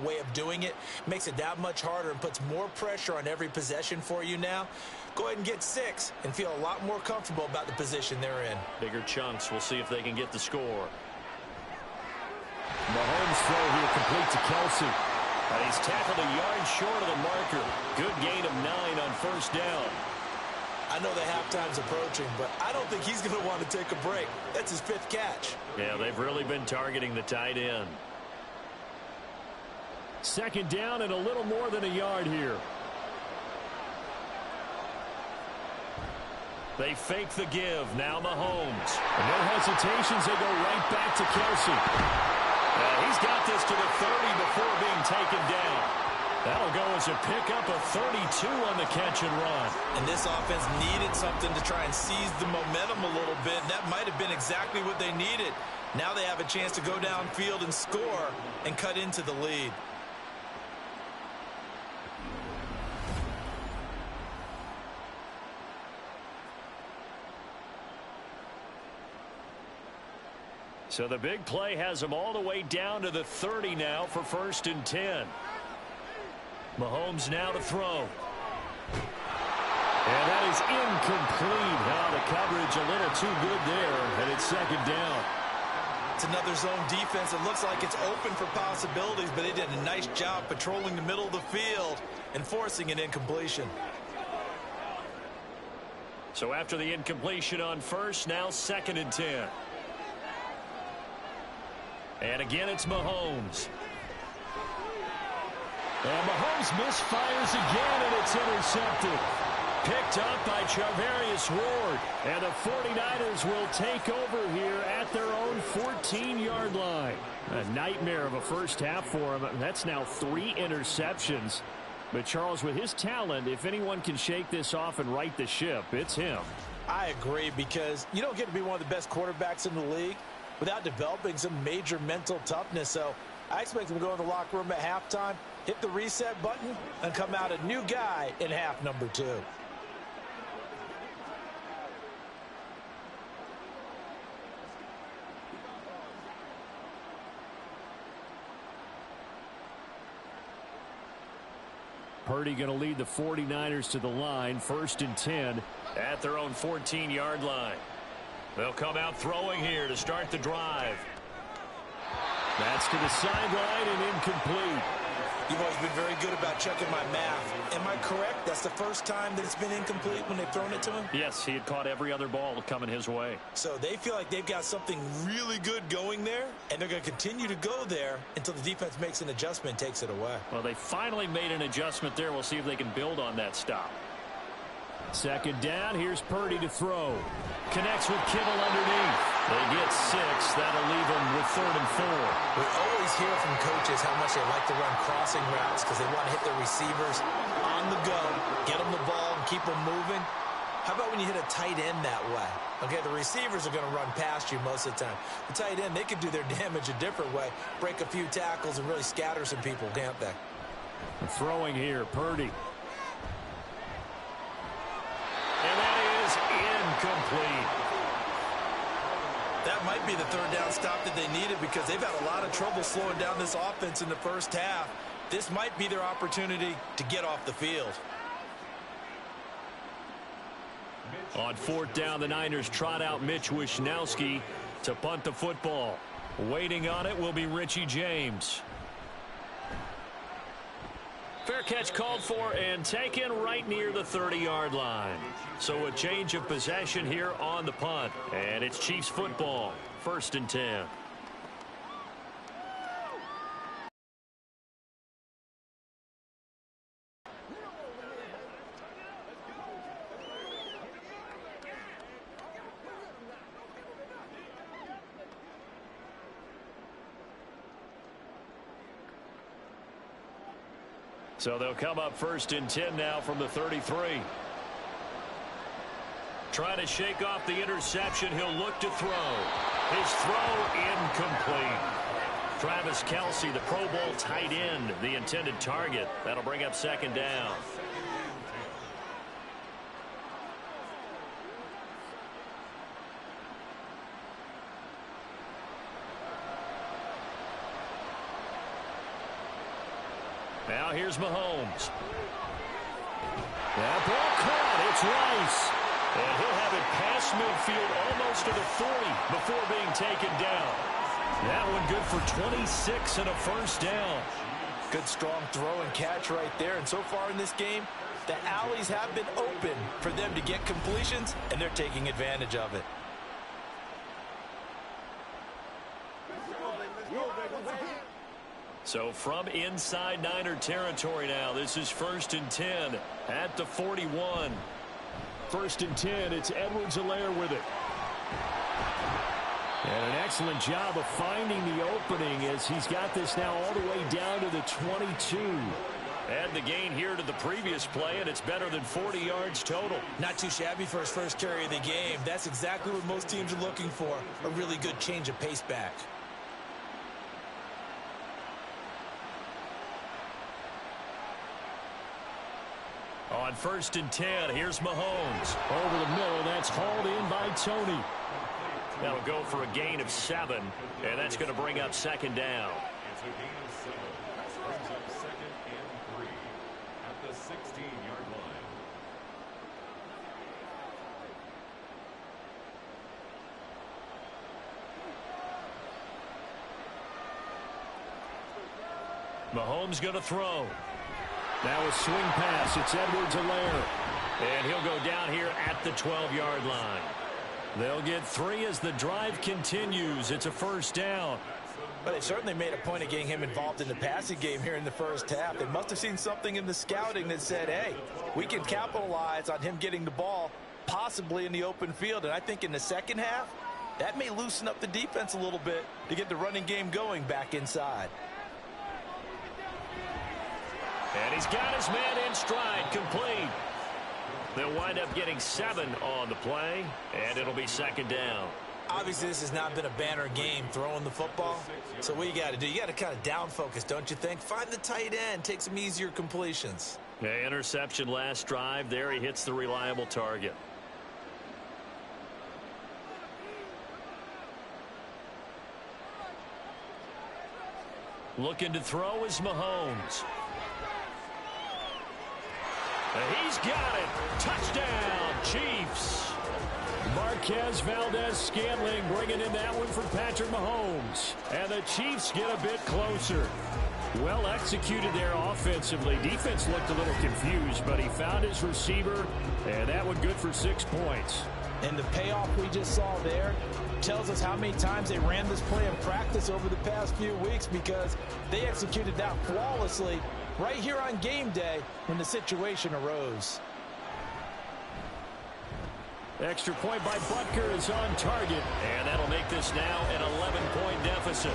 way of doing it makes it that much harder and puts more pressure on every possession for you now. Go ahead and get 6 and feel a lot more comfortable about the position they're in. Bigger chunks. We'll see if they can get the score. Mahomes throw here complete to Kelsey. And he's tackled a yard short of the marker. Good gain of 9 on first down. I know the halftime's approaching, but I don't think he's going to want to take a break. That's his 5th catch. Yeah, they've really been targeting the tight end. Second down and a little more than a yard here. They fake the give. Now Mahomes. And no hesitations. They go right back to Kelsey. He's got this to the 30 before being taken down. That'll go as a pickup of 32 on the catch and run. And this offense needed something to try and seize the momentum a little bit. That might have been exactly what they needed. Now they have a chance to go downfield and score and cut into the lead. So the big play has them all the way down to the 30 now for 1st and 10. Mahomes now to throw. And that is incomplete. Now the coverage a little too good there, and it's 2nd down. It's another zone defense. It looks like it's open for possibilities, but they did a nice job patrolling the middle of the field and forcing an incompletion. So after the incompletion on first, now 2nd and 10. And again, it's Mahomes. And Mahomes misfires again, and it's intercepted. Picked up by Charvarius Ward. And the 49ers will take over here at their own 14-yard line. A nightmare of a first half for him. That's now 3 interceptions. But, Charles, with his talent, if anyone can shake this off and right the ship, it's him. I agree, because you don't get to be one of the best quarterbacks in the league without developing some major mental toughness. So I expect him to go in the locker room at halftime, hit the reset button, and come out a new guy in half number 2. Purdy going to lead the 49ers to the line, 1st and 10 at their own 14-yard line. They'll come out throwing here to start the drive. That's to the sideline and incomplete. You've always been very good about checking my math. Am I correct? That's the first time that it's been incomplete when they've thrown it to him? Yes, he had caught every other ball coming his way. So they feel like they've got something really good going there, and they're going to continue to go there until the defense makes an adjustment and takes it away. Well, they finally made an adjustment there. We'll see if they can build on that stop. 2nd down, here's Purdy to throw. Connects with Kittle underneath. They get 6. That'll leave them with 3rd and 4. We always hear from coaches how much they like to run crossing routes because they want to hit their receivers on the go, get them the ball, and keep them moving. How about when you hit a tight end that way? Okay, the receivers are going to run past you most of the time. The tight end, they could do their damage a different way, break a few tackles and really scatter some people, can't they? Throwing here, Purdy. And that is incomplete. That might be the third down stop that they needed because they've had a lot of trouble slowing down this offense in the first half. This might be their opportunity to get off the field. On fourth down, the Niners trot out Mitch Wishnowski to punt the football. Waiting on it will be Richie James. Fair catch called for and taken right near the 30-yard line. So a change of possession here on the punt. And it's Chiefs football, 1st and 10. So they'll come up 1st and 10 now from the 33. Trying to shake off the interception. He'll look to throw. His throw incomplete. Travis Kelce, the Pro Bowl tight end, the intended target. That'll bring up 2nd down. Now here's Mahomes. That ball caught. It's Rice. And he'll have it past midfield almost to the 40 before being taken down. That one good for 26 and a 1st down. Good strong throw and catch right there. And so far in this game, the alleys have been open for them to get completions, and they're taking advantage of it. So from inside Niner territory now, this is 1st and 10 at the 41. 1st and 10, it's Edwards-Helaire with it. And an excellent job of finding the opening as he's got this now all the way down to the 22. Add the gain here to the previous play, and it's better than 40 yards total. Not too shabby for his first carry of the game. That's exactly what most teams are looking for, a really good change of pace back. On 1st and 10, here's Mahomes. Over the middle, that's hauled in by Tony. That'll go for a gain of 7, and that's going to bring up 2nd down. It's a gain of 7. That brings up 2nd and 3 at the 16-yard line. Mahomes going to throw. Now a swing pass. It's Edwards-Helaire. And he'll go down here at the 12-yard line. They'll get 3 as the drive continues. It's a 1st down. But they certainly made a point of getting him involved in the passing game here in the first half. They must have seen something in the scouting that said, hey, we can capitalize on him getting the ball possibly in the open field. And I think in the second half, that may loosen up the defense a little bit to get the running game going back inside. And he's got his man in stride, complete. They'll wind up getting 7 on the play, and it'll be 2nd down. Obviously, this has not been a banner game throwing the football. So what you got to do, you got to kind of down focus, don't you think? Find the tight end, take some easier completions. Yeah, interception last drive. There he hits the reliable target. Looking to throw is Mahomes. And he's got it. Touchdown, Chiefs. Marquez Valdez-Scantling bringing in that one for Patrick Mahomes. And the Chiefs get a bit closer. Well executed there offensively. Defense looked a little confused, but he found his receiver, and that one good for 6 points. And the payoff we just saw there tells us how many times they ran this play in practice over the past few weeks, because they executed that flawlessly right here on game day when the situation arose. Extra point by Butker is on target, and that'll make this now an 11-point deficit.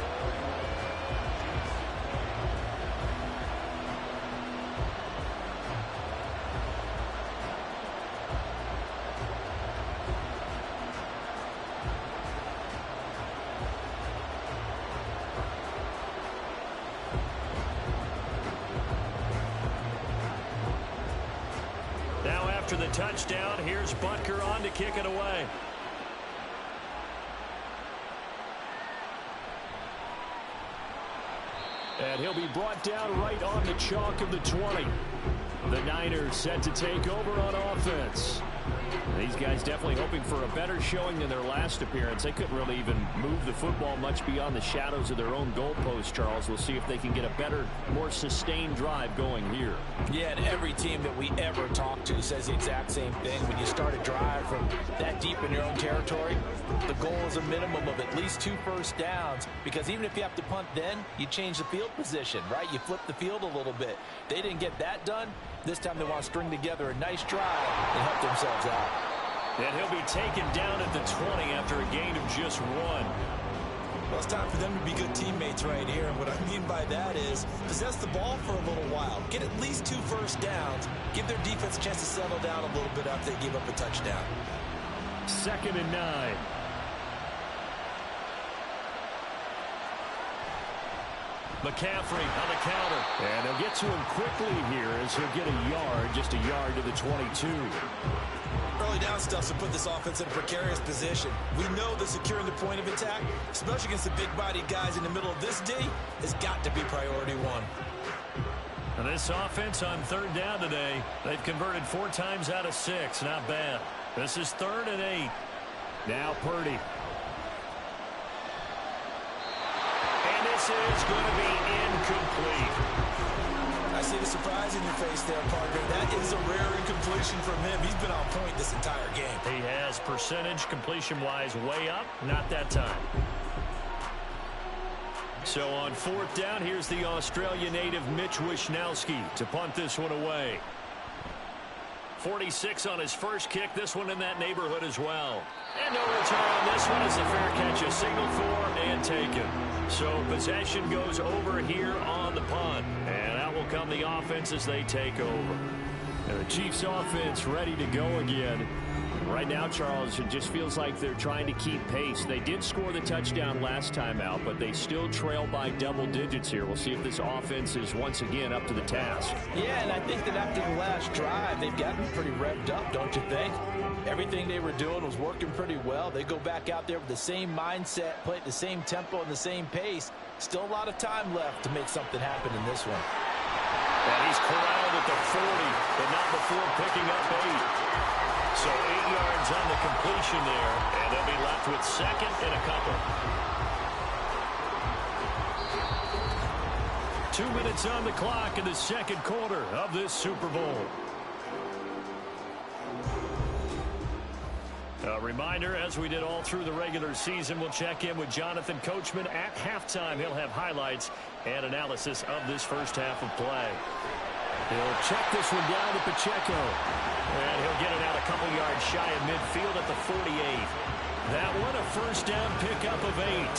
after the touchdown. Here's Butker on to kick it away. And he'll be brought down right on the chalk of the 20. The Niners set to take over on offense. These guys definitely hoping for a better showing than their last appearance. They couldn't really even move the football much beyond the shadows of their own goalpost, Charles. We'll see if they can get a better, more sustained drive going here. Yeah, and every team that we ever talk to says the exact same thing. When you start a drive from that deep in your own territory, the goal is a minimum of at least 2 first downs, because even if you have to punt then, you change the field position, right? You flip the field a little bit. They didn't get that done. This time they want to string together a nice drive and help themselves out. And he'll be taken down at the 20 after a gain of just 1. Well, it's time for them to be good teammates right here. And what I mean by that is possess the ball for a little while. Get at least 2 first downs. Give their defense a chance to settle down a little bit after they give up a touchdown. 2nd and 9. McCaffrey on the counter. And they'll get to him quickly here as he'll get a yard, just a yard to the 22. Early down stuff to put this offense in a precarious position. We know that securing the point of attack, especially against the big-bodied guys in the middle of this D, has got to be priority 1. And this offense on 3rd down today, they've converted 4 times out of 6. Not bad. This is 3rd and 8. Now Purdy. And this is going to be incomplete. I see the surprise in your face there, Parker. That is a rare incompletion from him. He's been on point this entire game. He has percentage completion-wise way up. Not that time. So on 4th down, here's the Australia native Mitch Wishnowsky to punt this one away. 46 on his first kick. This one in that neighborhood as well. And no return on this one as the fair catch is signaled for and taken. So possession goes over here on the punt. And out will come the offense as they take over. And the Chiefs offense ready to go again. Right now, Charles, it just feels like they're trying to keep pace. They did score the touchdown last time out, but they still trail by double digits here. We'll see if this offense is once again up to the task. Yeah, and I think that after the last drive, they've gotten pretty revved up, don't you think? Everything they were doing was working pretty well. They go back out there with the same mindset, play at the same tempo and the same pace. Still a lot of time left to make something happen in this one. And he's corralled at the 40, but not before picking up 8. So 8 yards on the completion there, and they'll be left with 2nd and a couple. 2 minutes on the clock in the 2nd quarter of this Super Bowl. A reminder, as we did all through the regular season, we'll check in with Jonathan Coachman at halftime. He'll have highlights and analysis of this first half of play. He'll check this one down to Pacheco. And he'll get it out a couple yards shy of midfield at the 48. That one a first down pickup of 8.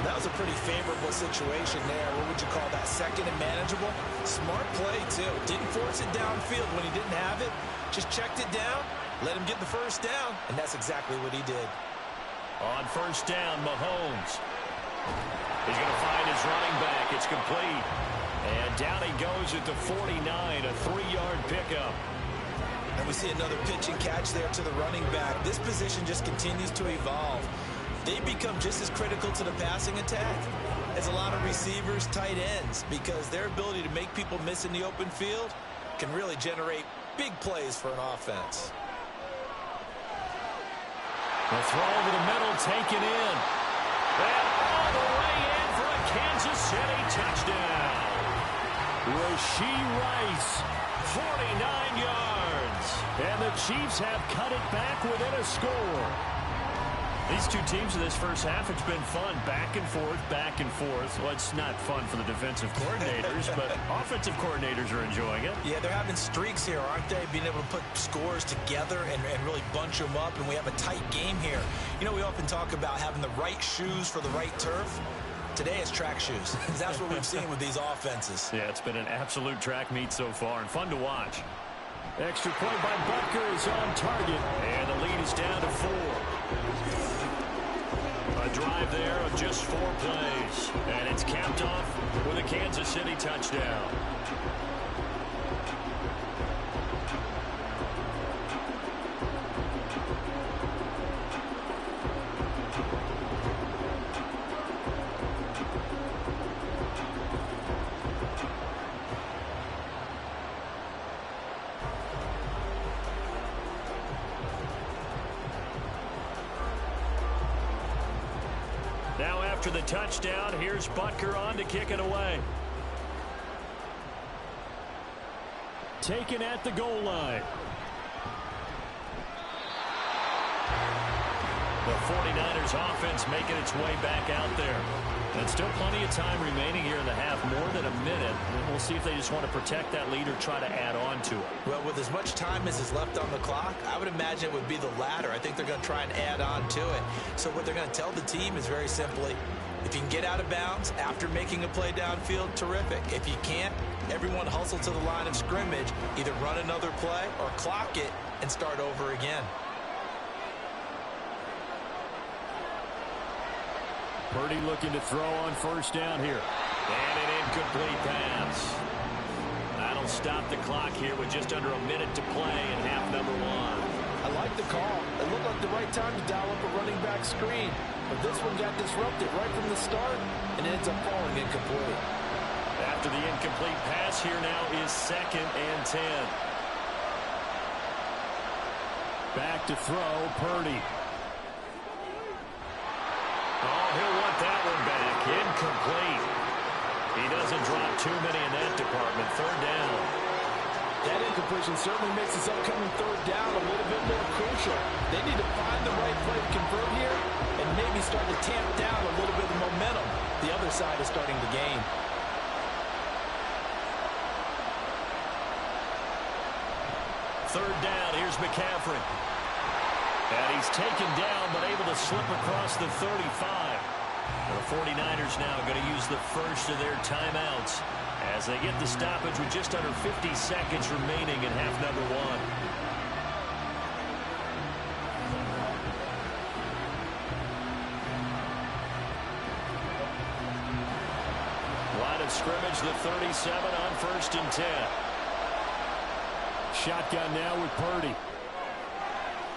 That was a pretty favorable situation there. What would you call that? 2nd and manageable? Smart play, too. Didn't force it downfield when he didn't have it. Just checked it down, let him get the first down, and that's exactly what he did. On first down, Mahomes. He's going to find his running back. It's complete. And down he goes at the 49, a 3-yard pickup. And we see another pitch and catch there to the running back. This position just continues to evolve. They become just as critical to the passing attack as a lot of receivers, tight ends, because their ability to make people miss in the open field can really generate big plays for an offense. The throw over the middle taken in. And all the way in for a Kansas City touchdown. Rashee Rice, 49 yards. And the Chiefs have cut it back within a score. These two teams in this first half, it's been fun. Back and forth, back and forth. Well, it's not fun for the defensive coordinators, but offensive coordinators are enjoying it. Yeah, they're having streaks here, aren't they? Being able to put scores together and really bunch them up, and we have a tight game here. You know, we often talk about having the right shoes for the right turf. Today it's track shoes. That's what we've seen with these offenses. Yeah, it's been an absolute track meet so far and fun to watch. Extra point by Butker is on target, and the lead is down to 4. A drive there of just 4 plays, and it's capped off with a Kansas City touchdown. after the touchdown. Here's Butker on to kick it away. Taken at the goal line. The 49ers offense making its way back out there. And still plenty of time remaining here in the half, more than a minute. And we'll see if they just want to protect that lead or try to add on to it. Well, with as much time as is left on the clock, I would imagine it would be the latter. I think they're going to try and add on to it. So what they're going to tell the team is very simply, if you can get out of bounds after making a play downfield, terrific. If you can't, everyone hustle to the line of scrimmage, either run another play or clock it and start over again. Purdy looking to throw on first down here. And an incomplete pass. That'll stop the clock here with just under a minute to play in half number one. I like the call. It looked like the right time to dial up a running back screen. But this one got disrupted right from the start and ends up falling incomplete. After the incomplete pass, here now is 2nd and 10. Back to throw, Purdy. Oh, he'll want that one back. Incomplete. He doesn't drop too many in that department. 3rd down. That incompletion certainly makes this upcoming 3rd down a little bit more crucial. They need to find the right play to convert here and maybe start to tamp down a little bit of momentum the other side is starting to gain. Third down. Here's McCaffrey. And he's taken down, but able to slip across the 35. The 49ers now going to use the first of their timeouts as they get the stoppage with just under 50 seconds remaining in half number one. Line of scrimmage, the 37 on 1st and 10. Shotgun now with Purdy.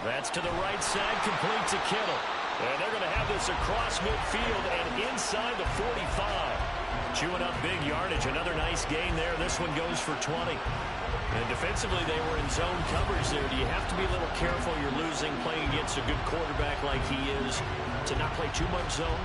That's to the right side, complete to Kittle. And they're going to have this across midfield and inside the 45. Chewing up big yardage. Another nice gain there. This one goes for 20. And defensively, they were in zone coverage there. Do you have to be a little careful? You're losing, playing against a good quarterback like he is, to not play too much zone?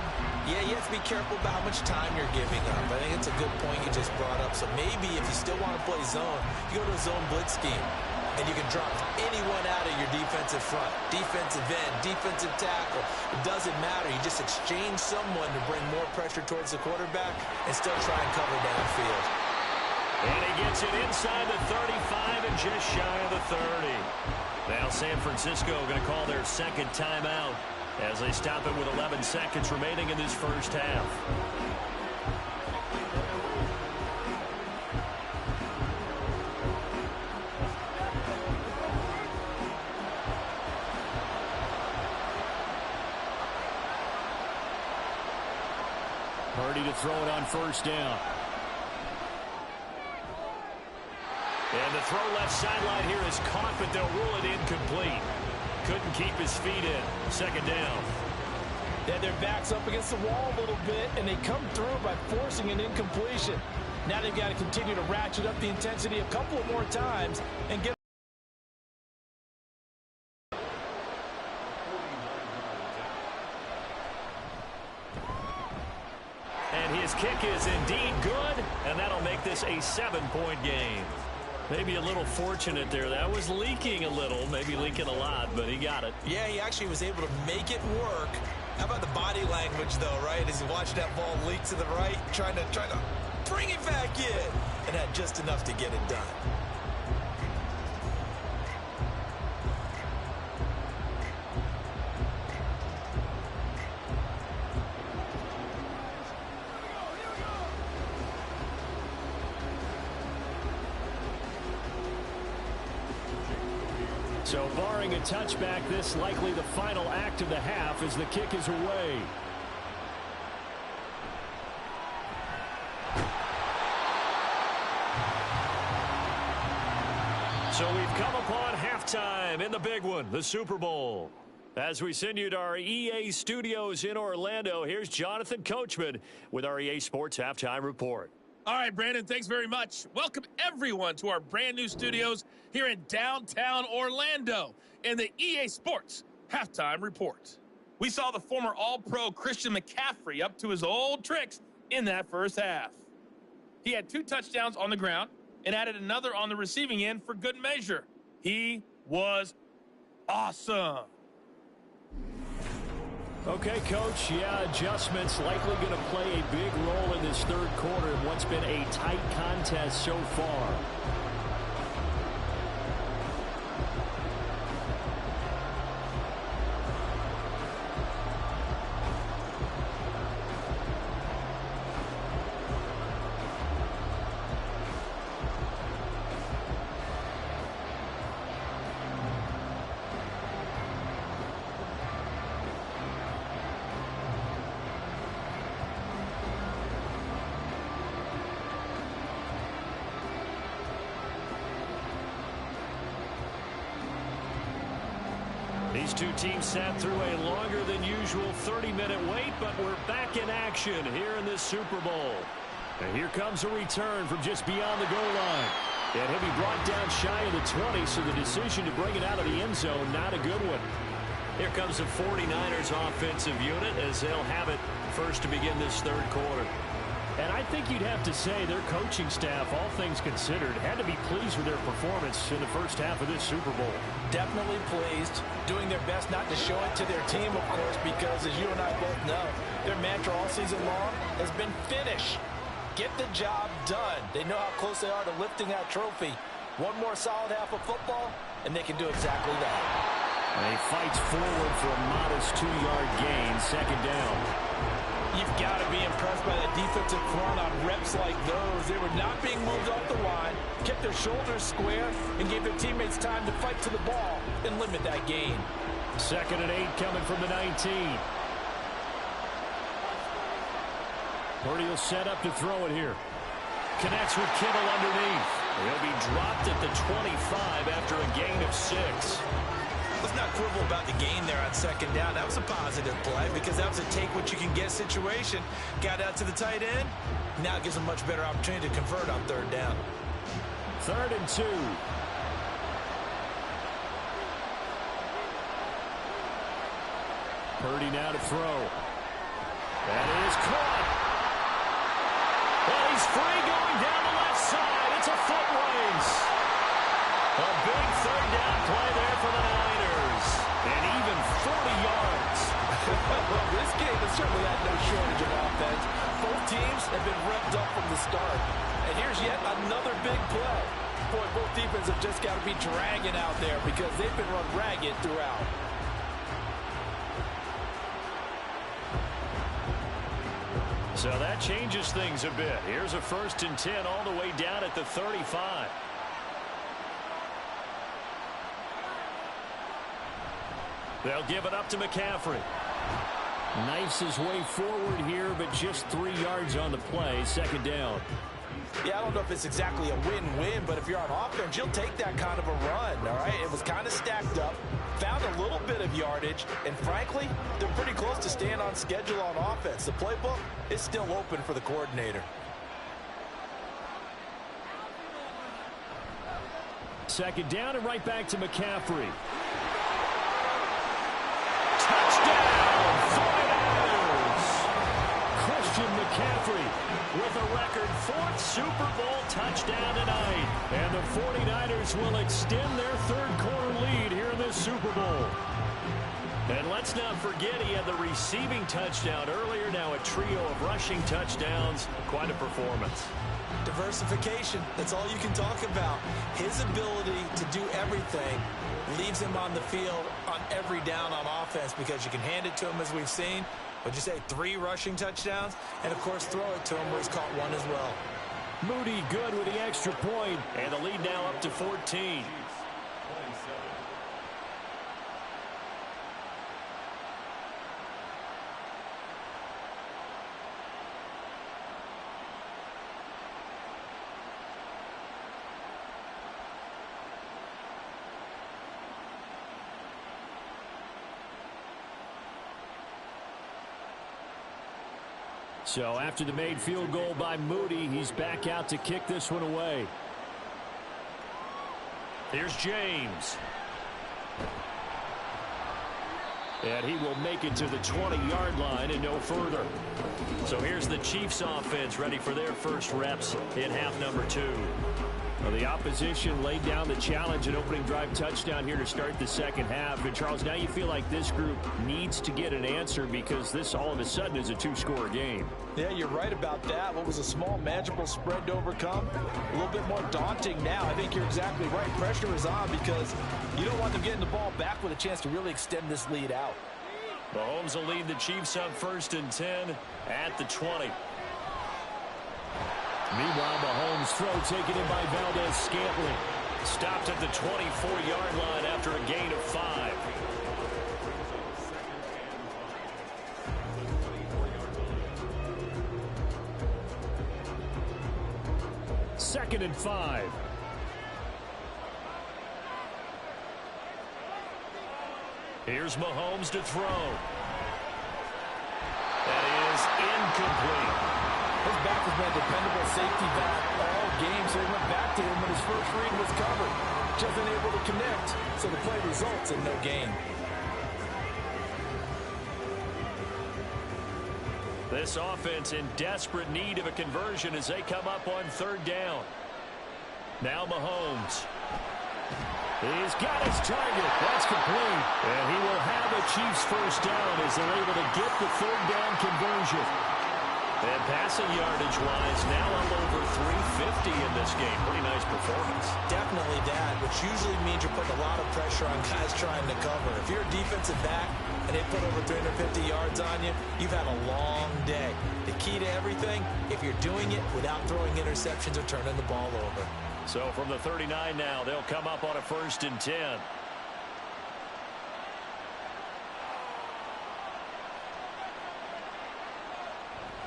Yeah, you have to be careful about how much time you're giving up. I think it's a good point you just brought up. So maybe if you still want to play zone, you go to a zone blitz scheme. And you can drop anyone out of your defensive front, defensive end, defensive tackle. It doesn't matter. You just exchange someone to bring more pressure towards the quarterback and still try and cover downfield. And he gets it inside the 35 and just shy of the 30. Now San Francisco going to call their 2nd timeout as they stop it with 11 seconds remaining in this first half. Purdy to throw it on first down. And the throw left sideline here is caught, but they'll rule it incomplete. Couldn't keep his feet in. 2nd down. They had their backs up against the wall a little bit, and they come through by forcing an incompletion. Now they've got to continue to ratchet up the intensity a couple of more times and get. And his kick is indeed good, and that'll make this a 7-point game. Maybe a little fortunate there. That was leaking a little, maybe leaking a lot, but he got it. Yeah, he actually was able to make it work. How about the body language, though, right? As he watched that ball leak to the right, trying to bring it back in, and had just enough to get it done. So barring a touchback, this likely the final act of the half as the kick is away. So we've come upon halftime in the big one, the Super Bowl. As we send you to our EA studios in Orlando, here's Jonathan Coachman with our EA Sports Halftime Report. All right, Brandon, thanks very much. Welcome, everyone, to our brand-new studios here in downtown Orlando in the EA Sports Halftime Report. We saw the former All-Pro Christian McCaffrey up to his old tricks in that first half. He had 2 touchdowns on the ground and added another on the receiving end for good measure. He was awesome. Okay, Coach, adjustments likely going to play a big role in this third quarter in what's been a tight contest so far. These two teams sat through a longer than usual 30-minute wait, but we're back in action here in this Super Bowl. And here comes a return from just beyond the goal line. And he'll be brought down shy of the 20, so the decision to bring it out of the end zone, not a good one. Here comes the 49ers offensive unit as they'll have it first to begin this third quarter. And I think you'd have to say their coaching staff, all things considered, had to be pleased with their performance in the first half of this Super Bowl. Definitely pleased, doing their best not to show it to their team, of course, because as you and I both know, their mantra all season long has been finish. Get the job done. They know how close they are to lifting that trophy. One more solid half of football, and they can do exactly that. And he fights forward for a modest 2-yard gain, second down. You've got to be impressed by that defensive front on reps like those. They were not being moved off the line, kept their shoulders square, and gave their teammates time to fight to the ball and limit that gain. 2nd and 8 coming from the 19. Purdy will set up to throw it here. Connects with Kittle underneath. He'll be dropped at the 25 after a gain of 6. Let's not quibble about the gain there on 2nd down. That was a positive play because that was a take-what-you-can-get situation. Got out to the tight end. Now it gives them a much better opportunity to convert on 3rd down. 3rd and 2. Purdy now to throw. That is caught. And he's free going down the left side. It's a foot race. A big 3rd down play there for the Niners. And even 40 yards. Well, this game has certainly had no shortage of offense. Both teams have been revved up from the start. And here's yet another big play. Boy, both defenses have just got to be dragging out there because they've been run ragged throughout. So that changes things a bit. Here's a 1st and 10 all the way down at the 35. They'll give it up to McCaffrey. Knifes his way forward here, but just 3 yards on the play. 2nd down. Yeah, I don't know if it's exactly a win-win, but if you're on offense, you'll take that kind of a run, all right? It was kind of stacked up, found a little bit of yardage, and frankly, they're pretty close to staying on schedule on offense. The playbook is still open for the coordinator. 2nd down and right back to McCaffrey. Touchdown, 49ers! Christian McCaffrey with a record 4th Super Bowl touchdown tonight. And the 49ers will extend their 3rd quarter lead here in this Super Bowl. And let's not forget he had the receiving touchdown earlier, now a trio of rushing touchdowns. Quite a performance. Diversification, that's all you can talk about. His ability to do everything leaves him on the field on every down on offense because you can hand it to him as we've seen. What'd you say, 3 rushing touchdowns? And, of course, throw it to him where he's caught 1 as well. Moody good with the extra point, and the lead now up to 14. So after the made field goal by Moody, he's back out to kick this one away. Here's James. And he will make it to the 20-yard line and no further. So here's the Chiefs offense ready for their first reps in half number 2. Well, the opposition laid down the challenge, an opening drive touchdown here to start the second half. And, Charles, now you feel like this group needs to get an answer because this all of a sudden is a 2-score game. Yeah, you're right about that. What was a small, manageable spread to overcome, a little bit more daunting now. I think you're exactly right. Pressure is on because you don't want them getting the ball back with a chance to really extend this lead out. Mahomes will lead the Chiefs up 1st and 10 at the 20. Meanwhile, Mahomes' throw taken in by Valdez-Scantling. Stopped at the 24-yard line after a gain of 5. Second and 5. Here's Mahomes to throw. That is incomplete. His back has been a dependable safety back all game, so he went back to him when his first read was covered. Just unable to connect, so the play results in no gain. This offense in desperate need of a conversion as they come up on 3rd down. Now Mahomes. He's got his target. That's complete. And he will have a Chiefs first down as they're able to get the 3rd down conversion. And passing yardage-wise, now up over 350 in this game. Pretty nice performance. Definitely that, which usually means you're putting a lot of pressure on guys trying to cover. If you're a defensive back and they put over 350 yards on you, you've had a long day. The key to everything, if you're doing it without throwing interceptions or turning the ball over. So from the 39 now, they'll come up on a 1st and 10.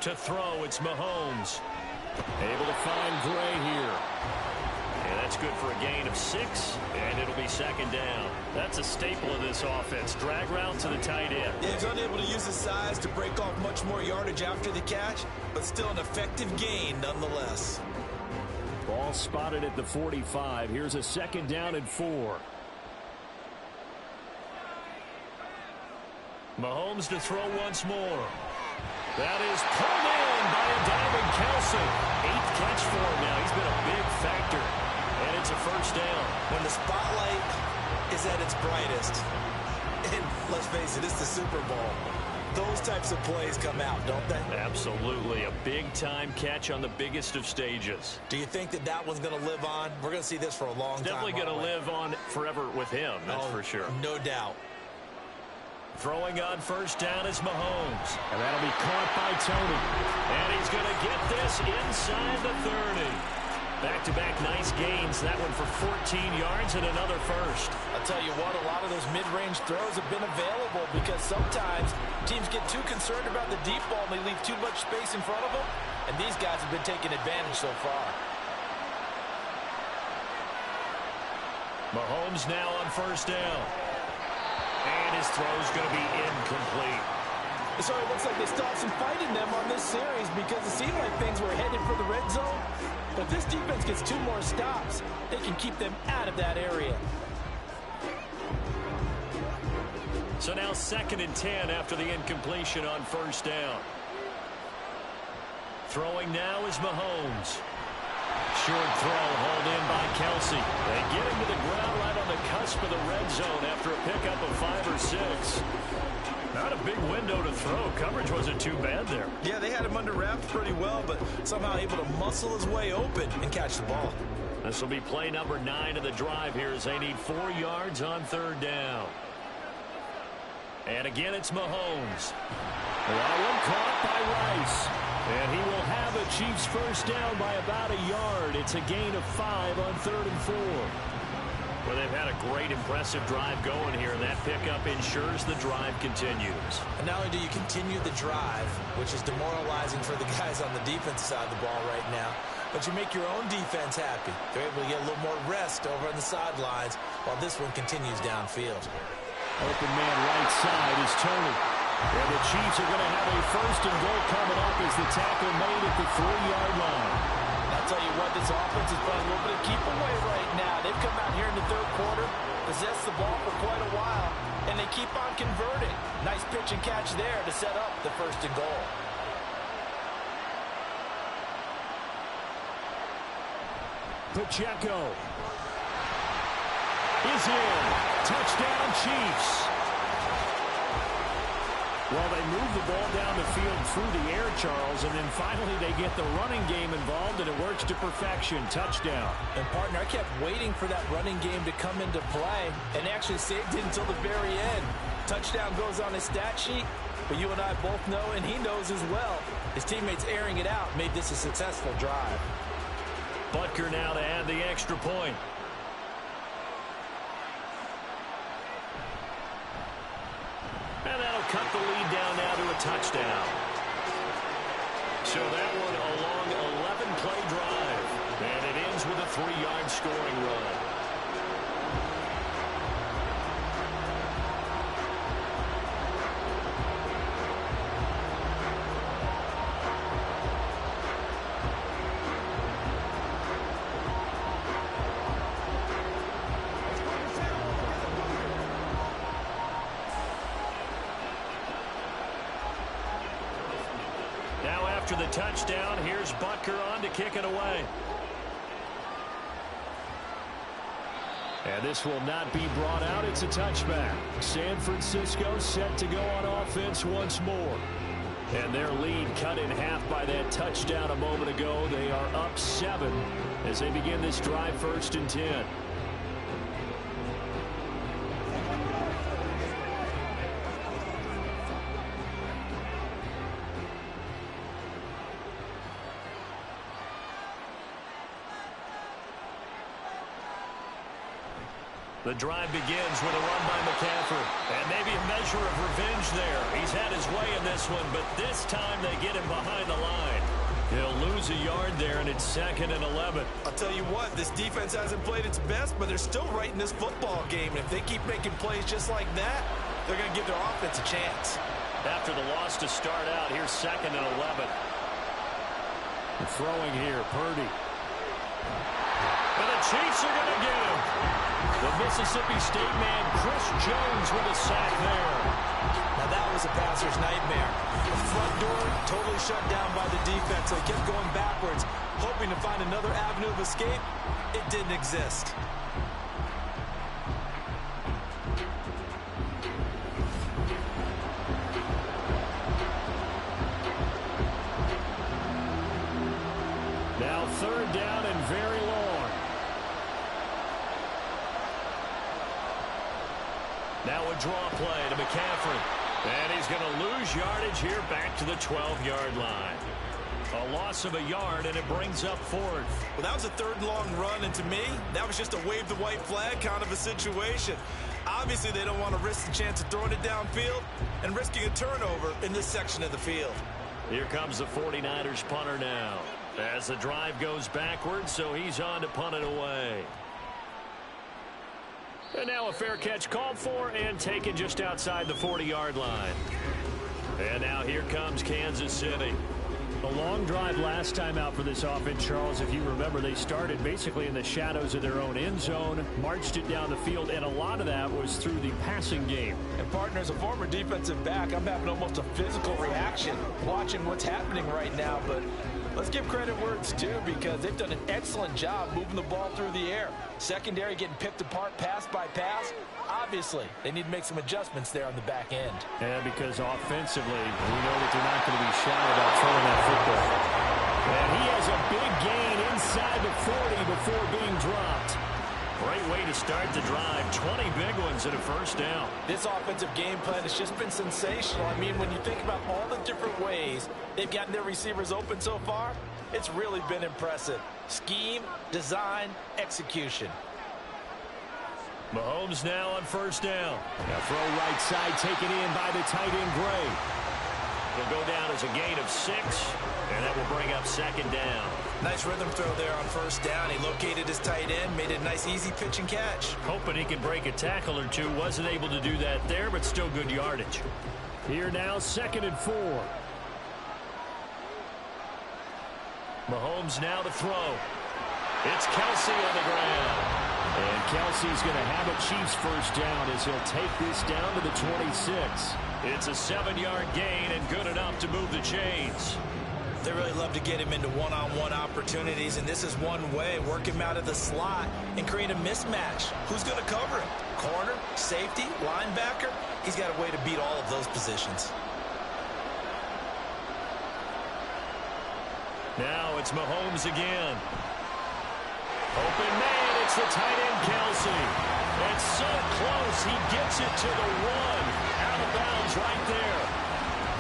To throw, it's Mahomes. Able to find Gray here. And that's good for a gain of 6, and it'll be 2nd down. That's a staple of this offense. Drag route to the tight end. Yeah, he's unable to use his size to break off much more yardage after the catch, but still an effective gain nonetheless. Ball spotted at the 45. Here's a 2nd down and 4. Mahomes to throw once more. That is pulled in by a diving Kelsey. 8th catch for him now. He's been a big factor. And it's a 1st down. When the spotlight is at its brightest, and let's face it, it's the Super Bowl, those types of plays come out, don't they? Absolutely. A big-time catch on the biggest of stages. Do you think that that one's going to live on? We're going to see this for a long time. Definitely going to live on forever with him, that's for sure. No doubt. Throwing on 1st down is Mahomes. And that'll be caught by Tony. And he's going to get this inside the 30. Back-to-back nice gains. That one for 14 yards and another 1st. I'll tell you what, a lot of those mid-range throws have been available because sometimes teams get too concerned about the deep ball and they leave too much space in front of them. And these guys have been taking advantage so far. Mahomes now on 1st down. And his throw's going to be incomplete. So it looks like they stopped some fight in them on this series because it seemed like things were headed for the red zone. But if this defense gets 2 more stops, they can keep them out of that area. So now 2nd and 10 after the incompletion on 1st down. Throwing now is Mahomes. Short throw hauled in by Kelsey. They get him to the ground right on the cusp of the red zone after a pickup of 5 or 6. Not a big window to throw. Coverage wasn't too bad there. Yeah, they had him under wraps pretty well, but somehow able to muscle his way open and catch the ball. This will be play number 9 of the drive here as they need 4 yards on 3rd down. And again, it's Mahomes. That one caught by Rice. And he will have a Chiefs first down by about a yard. It's a gain of 5 on 3rd and 4. Well, they've had a great, impressive drive going here, and that pickup ensures the drive continues. And not only do you continue the drive, which is demoralizing for the guys on the defensive side of the ball right now, but you make your own defense happy. They're able to get a little more rest over on the sidelines while this one continues downfield. Open man right side is Tony. And the Chiefs are going to have a 1st and goal coming up as the tackle made at the 3-yard line. I'll tell you what, this offense is playing a little bit of keep away right now. They've come out here in the 3rd quarter, possessed the ball for quite a while, and they keep on converting. Nice pitch and catch there to set up the 1st and goal. Pacheco is in. Touchdown, Chiefs. Well, they move the ball down the field through the air, Charles, and then finally they get the running game involved, and it works to perfection. Touchdown. And, partner, I kept waiting for that running game to come into play and actually saved it until the very end. Touchdown goes on his stat sheet, but you and I both know, and he knows as well, his teammates airing it out made this a successful drive. Butker now to add the extra point. And that'll cut the lead down now to a touchdown. So that one a long 11-play drive. And it ends with a 3-yard scoring run. After the touchdown, here's Butker on to kick it away. And this will not be brought out. It's a touchback. San Francisco set to go on offense once more. And their lead cut in half by that touchdown a moment ago. They are up 7 as they begin this drive 1st and 10. The drive begins with a run by McCaffrey. And maybe a measure of revenge there. He's had his way in this one, but this time they get him behind the line. He'll lose a yard there, and it's 2nd and 11. I'll tell you what, this defense hasn't played its best, but they're still right in this football game. And if they keep making plays just like that, they're going to give their offense a chance. After the loss to start out, here's 2nd and 11. And throwing here, Purdy. And the Chiefs are going to get him. The Mississippi State man, Chris Jones, with a sack there. Now that was a passer's nightmare. The front door totally shut down by the defense, so he kept going backwards, hoping to find another avenue of escape. It didn't exist. Now 3rd down and very long. Now a draw play to McCaffrey. And he's going to lose yardage here back to the 12-yard line. A loss of a yard, and it brings up 4th. Well, that was a 3rd and long run, and to me, that was just a wave the white flag kind of a situation. Obviously, they don't want to risk the chance of throwing it downfield and risking a turnover in this section of the field. Here comes the 49ers punter now. As the drive goes backwards, so he's on to punt it away. And now a fair catch called for and taken just outside the 40-yard line. And now here comes Kansas City. A long drive last time out for this offense, Charles. If you remember, they started basically in the shadows of their own end zone, marched it down the field, and a lot of that was through the passing game. And, partner, as a former defensive back, I'm having almost a physical reaction watching what's happening right now. But let's give credit where it's due, because they've done an excellent job moving the ball through the air. Secondary getting picked apart pass by pass. Obviously, they need to make some adjustments there on the back end. And because offensively, we know that they're not going to be shy about throwing that football. And he has a big gain inside the 40 before being dropped. Great way to start the drive. 20 big ones and a 1st down. This offensive game plan has just been sensational. I mean, when you think about all the different ways they've gotten their receivers open so far, it's really been impressive. Scheme, design, execution. Mahomes now on 1st down. Now throw right side taken in by the tight end Gray. He'll go down as a gain of 6, and that will bring up 2nd down. Nice rhythm throw there on 1st down. He located his tight end, made it a nice easy pitch and catch. Hoping he can break a tackle or two. Wasn't able to do that there, but still good yardage. Here now, 2nd and 4. Mahomes now to throw. It's Kelsey on the ground. And Kelsey's going to have a Chiefs first down as he'll take this down to the 26. It's a 7-yard gain and good enough to move the chains. They really love to get him into one-on-one opportunities, and this is one way. Work him out of the slot and create a mismatch. Who's going to cover him? Corner, safety, linebacker? He's got a way to beat all of those positions. Now it's Mahomes again. Open man, it's the tight end, Kelsey. It's so close, he gets it to the 1. Out of bounds right there.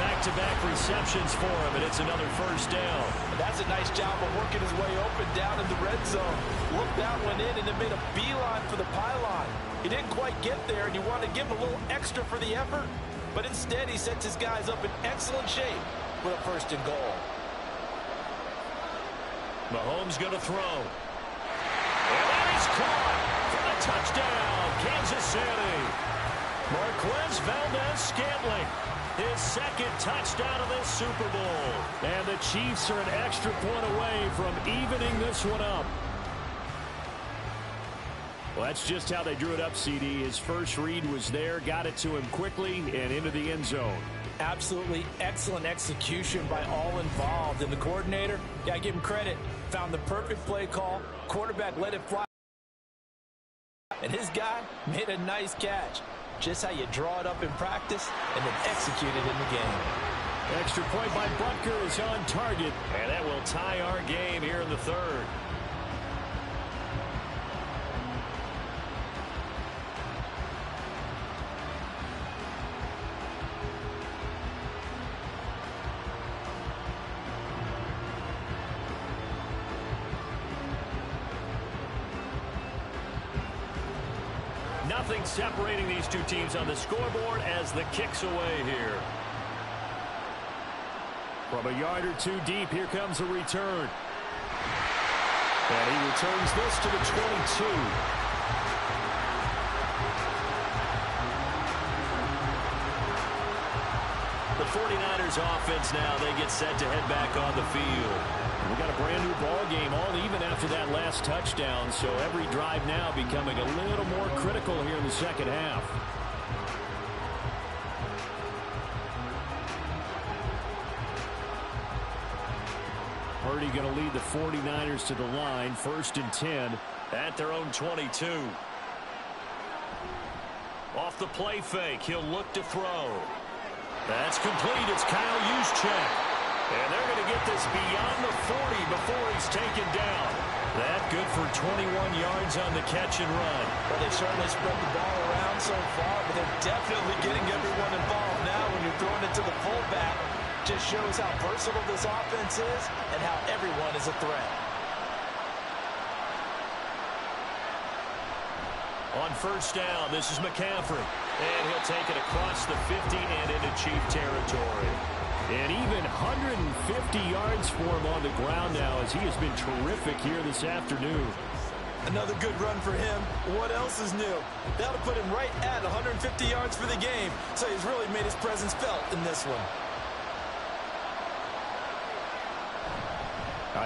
Back-to-back receptions for him, and it's another first down. That's a nice job of working his way open down in the red zone. Looked that one in and then made a beeline for the pylon. He didn't quite get there, and you want to give him a little extra for the effort, but instead he sets his guys up in excellent shape with a first and goal. Mahomes going to throw. And that is caught for the touchdown, Kansas City. Marquez Valdez-Scantling, his second touchdown of this Super Bowl. And the Chiefs are an extra point away from evening this one up. Well, that's just how they drew it up, CD. His first read was there, got it to him quickly, and into the end zone. Absolutely excellent execution by all involved. And the coordinator, yeah, give him credit, found the perfect play call. Quarterback let it fly. And his guy made a nice catch. Just how you draw it up in practice and then execute it in the game. Extra point by Butker is on target, and that will tie our game here in the third. Nothing separating these two teams on the scoreboard as the kick's away here. From a yard or two deep, here comes a return. And he returns this to the 22. The 49ers offense now, they get set to head back on the field. We got a brand new ball game, all even after that last touchdown, so every drive now becoming a little more critical here in the second half. Purdy going to lead the 49ers to the line, 1st and 10 at their own 22. Off the play fake, he'll look to throw. That's complete. It's Kyle Juszczyk. And they're going to get this beyond the 40 before he's taken down. That good for 21 yards on the catch and run. Well, they've certainly spread the ball around so far, but they're definitely getting everyone involved now when you're throwing it to the fullback. Just shows how versatile this offense is and how everyone is a threat. On first down, this is McCaffrey. And he'll take it across the 50 and into Chief territory. And even 150 yards for him on the ground now as he has been terrific here this afternoon. Another good run for him. What else is new? That'll put him right at 150 yards for the game. So he's really made his presence felt in this one.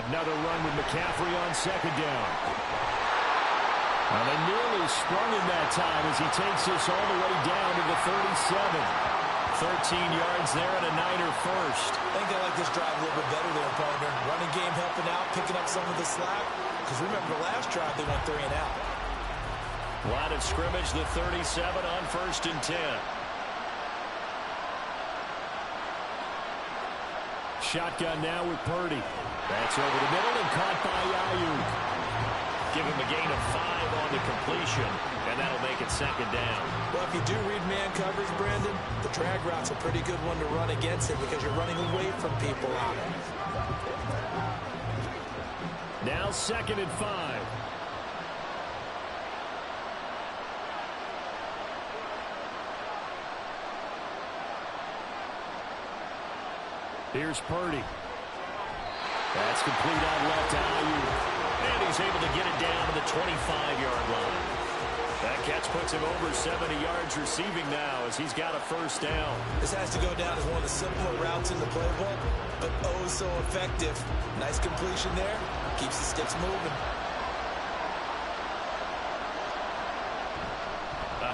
Another run with McCaffrey on second down. And they nearly sprung him that time as he takes this all the way down to the 37. 13 yards there and a Niner first. I think they like this drive a little bit better there, partner. Running game helping out, picking up some of the slack. Because remember the last drive, they went 3 and out. Line of scrimmage, the 37 on 1st and 10. Shotgun now with Purdy. That's over the middle and caught by Ayuk. Give him a gain of 5 on the completion, and that'll make it second down. Well, if you do read man coverage, Brandon, the drag route's a pretty good one to run against it because you're running away from people on it. Now 2nd and 5. Here's Purdy. That's complete out left to Ayuk. And he's able to get it down to the 25-yard line. That catch puts him over 70 yards receiving now as he's got a first down. This has to go down as one of the simpler routes in the playbook, but oh so effective. Nice completion there. Keeps the sticks moving.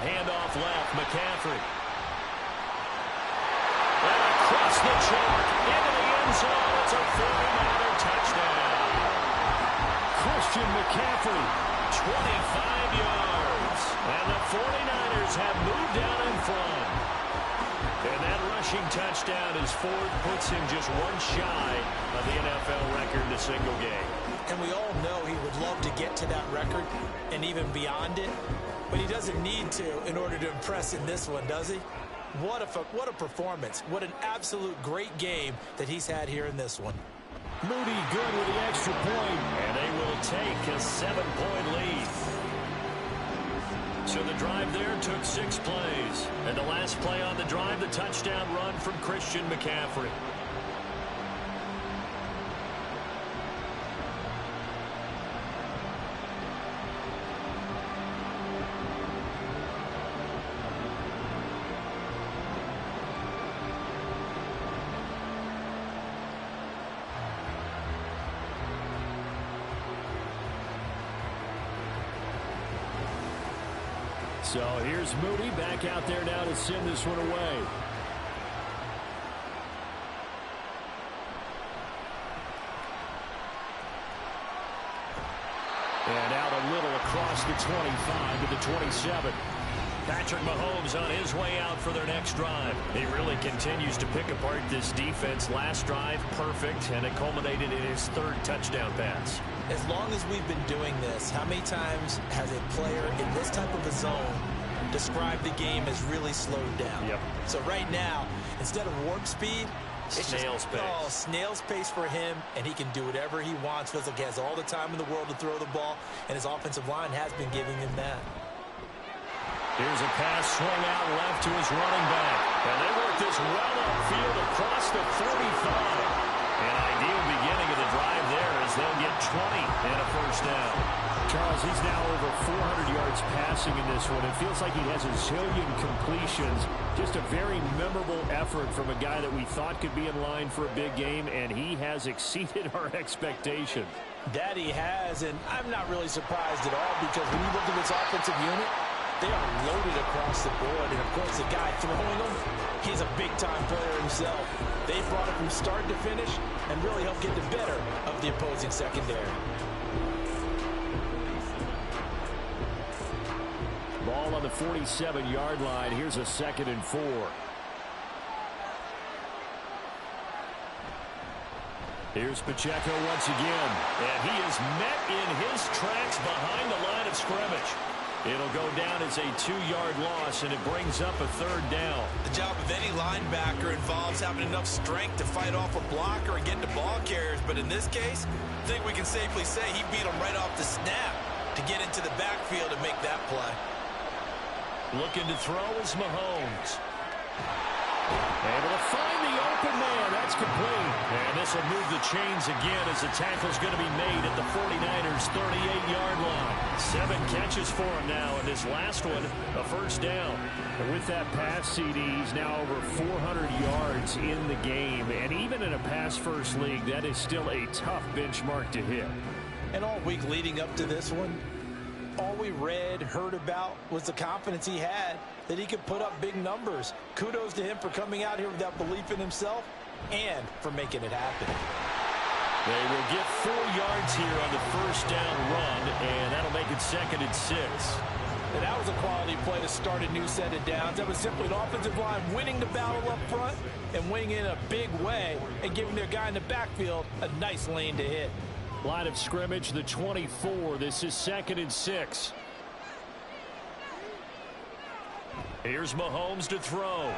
handoff left, McCaffrey. And across the chalk, into the end zone. It's a 49er touchdown. Christian McCaffrey, 25 yards. And the 49ers have moved down in front. And that rushing touchdown is fourth, puts him just one shy of the NFL record in a single game. And we all know he would love to get to that record and even beyond it, but he doesn't need to in order to impress in this one, does he? What a performance. What an absolute great game that he's had here in this one. Moody good with the extra point, and they will take a 7-point lead. So the drive there took 6 plays. And the last play on the drive, the touchdown run from Christian McCaffrey. So here's Moody back out there now to send this one away. And out a little across the 25 to the 27. Patrick Mahomes on his way out for their next drive. He really continues to pick apart this defense. Last drive, perfect, and it culminated in his 3rd touchdown pass. As long as we've been doing this, how many times has a player in this type of a zone described the game as really slowed down? Yep. So right now, instead of warp speed, it's snail's pace. Oh, snail's pace for him, and he can do whatever he wants. Feels like he has all the time in the world to throw the ball, and his offensive line has been giving him that. Here's a pass swung out left to his running back. And they work this well upfield across the 45. An ideal beginning of the drive there as they'll get 20 and a first down. Charles, he's now over 400 yards passing in this one. It feels like he has a zillion completions. Just a very memorable effort from a guy that we thought could be in line for a big game, and he has exceeded our expectations. That he has, and I'm not really surprised at all because when you look at this offensive unit, they are loaded across the board, and of course the guy throwing them, he's a big-time player himself. They brought it from start to finish and really helped get the better of the opposing secondary. Ball on the 47-yard line. Here's a 2nd and 4. Here's Pacheco once again, and he is met in his tracks behind the line of scrimmage. It'll go down as a 2-yard loss, and it brings up a 3rd down. The job of any linebacker involves having enough strength to fight off a blocker and get to ball carriers. But in this case, I think we can safely say he beat him right off the snap to get into the backfield and make that play. Looking to throw is Mahomes. Able to find the open man. That's complete. And this will move the chains again as the tackle's going to be made at the 49ers' 38-yard line. 7 catches for him now, and his last one, a first down. And with that pass, CD, he's now over 400 yards in the game. And even in a pass-first league, that is still a tough benchmark to hit. And all week leading up to this one, all we read, heard about was the confidence he had that he could put up big numbers. Kudos to him for coming out here with that belief in himself and for making it happen. They will get 4 yards here on the first down run, and that'll make it 2nd and 6. And that was a quality play to start a new set of downs. That was simply an offensive line winning the battle up front and winning in a big way and giving their guy in the backfield a nice lane to hit. Line of scrimmage, the 24. This is 2nd and 6. Here's Mahomes to throw.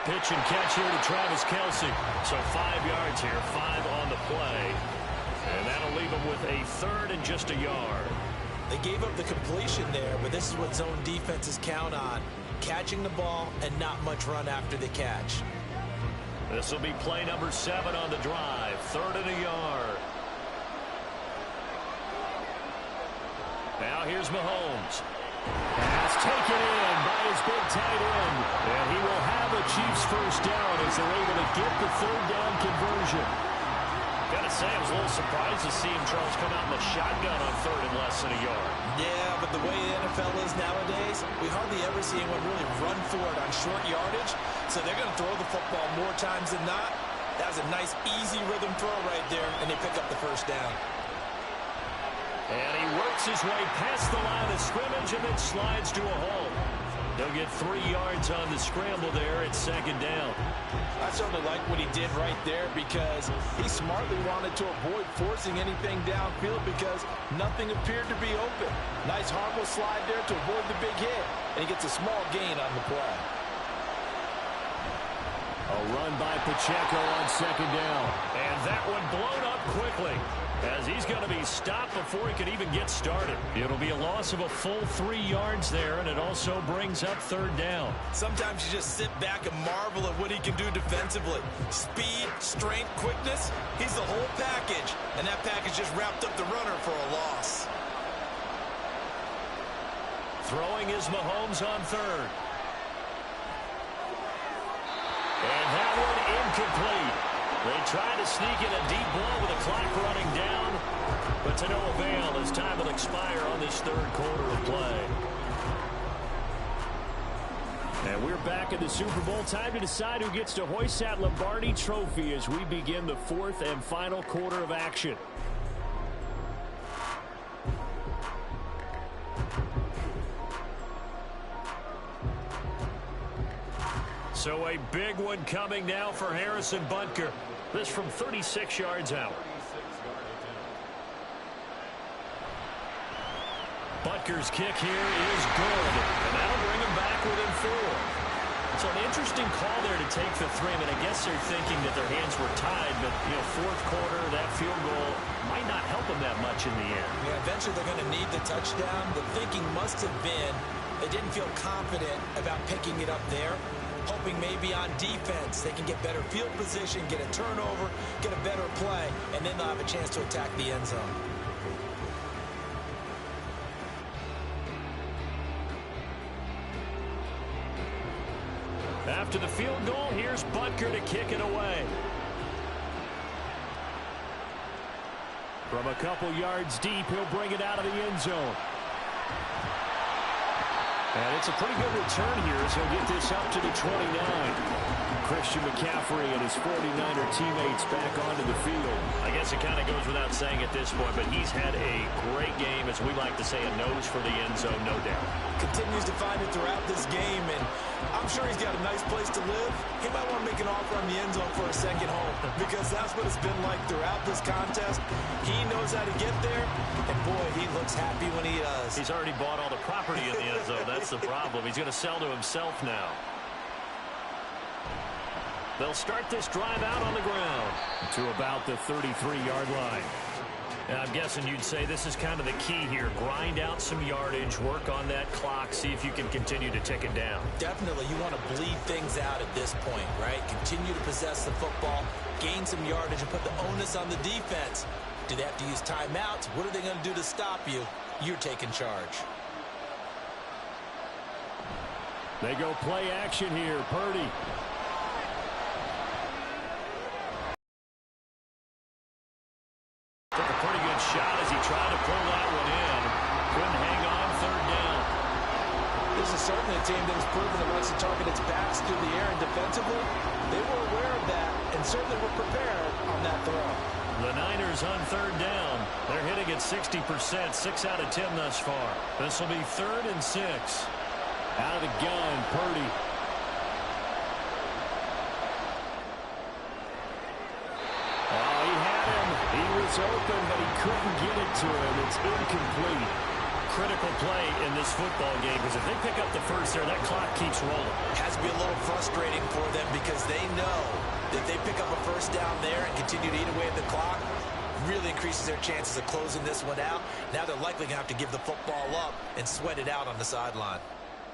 Pitch and catch here to Travis Kelce. So 5 yards here, 5 on the play. And that'll leave him with a 3rd and just a yard. They gave up the completion there, but this is what zone defenses count on. Catching the ball and not much run after the catch. This will be play number 7 on the drive. 3rd and a yard. Now here's Mahomes. Pass taken in by his big tight end. And he will have a Chiefs first down as they're able to get the 3rd down conversion. Gotta say, I was a little surprised to see him, Charles, come out in the shotgun on third and less than a yard. Yeah, but the way the NFL is nowadays, we hardly ever see anyone really run for it on short yardage. So they're going to throw the football more times than not. That was a nice, easy rhythm throw right there, and they pick up the first down. And he works his way past the line of scrimmage and then slides to a halt. They'll get 3 yards on the scramble there at second down. I certainly like what he did right there because he smartly wanted to avoid forcing anything downfield because nothing appeared to be open. Nice harmless slide there to avoid the big hit, and he gets a small gain on the play. A run by Pacheco on second down. And that one blown up quickly as he's going to be stopped before he can even get started. It'll be a loss of a full 3 yards there, and it also brings up third down. Sometimes you just sit back and marvel at what he can do defensively. Speed, strength, quickness, he's the whole package. And that package just wrapped up the runner for a loss. Throwing is Mahomes on third. And that one incomplete. They try to sneak in a deep blow with the clock running down, but to no avail as time will expire on this third quarter of play. And we're back in the Super Bowl. Time to decide who gets to hoist that Lombardi trophy as we begin the fourth and final quarter of action. So a big one coming now for Harrison Butker. This from 36 yards out. Butker's kick here is good, and that'll bring him back within 4. So an interesting call there to take the 3. I mean, I guess they're thinking that their hands were tied, but, you know, fourth quarter, that field goal might not help them that much in the end. Yeah, eventually they're going to need the touchdown. The thinking must have been they didn't feel confident about picking it up there, hoping maybe on defense they can get better field position, get a turnover, get a better play, and then they'll have a chance to attack the end zone. After the field goal, here's Butker to kick it away. From a couple yards deep, he'll bring it out of the end zone. And it's a pretty good return here as he'll get this up to the 29. Christian McCaffrey and his 49er teammates back onto the field. I guess it kind of goes without saying at this point, but he's had a great game, as we like to say, a nose for the end zone, no doubt. Continues to find it throughout this game, and I'm sure he's got a nice place to live. He might want to make an offer on the end zone for a second home because that's what it's been like throughout this contest. He knows how to get there, and boy, he looks happy when he does. He's already bought all the property in the end zone. That's the problem. He's going to sell to himself now. They'll start this drive out on the ground to about the 33-yard line. And I'm guessing you'd say this is kind of the key here. Grind out some yardage, work on that clock, see if you can continue to tick it down. Definitely, you want to bleed things out at this point, right? Continue to possess the football, gain some yardage, and put the onus on the defense. Do they have to use timeouts? What are they going to do to stop you? You're taking charge. They go play action here. Purdy. Took a pretty good shot as he tried to pull that one in. Couldn't hang on third down. This is certainly a team that has proven it likes to target its backs through the air, and defensively, they were aware of that and certainly were prepared on that throw. The Niners on third down. They're hitting at 60%, 6 out of 10 thus far. This will be 3rd and 6. Out of the gun, Purdy. Oh, he had him. He was open, but he couldn't get it to him. It's incomplete. Critical play in this football game because if they pick up the first there, that clock keeps rolling. It has to be a little frustrating for them because they know that they pick up a first down there and continue to eat away at the clock, really increases their chances of closing this one out. Now they're likely going to have to give the football up and sweat it out on the sideline.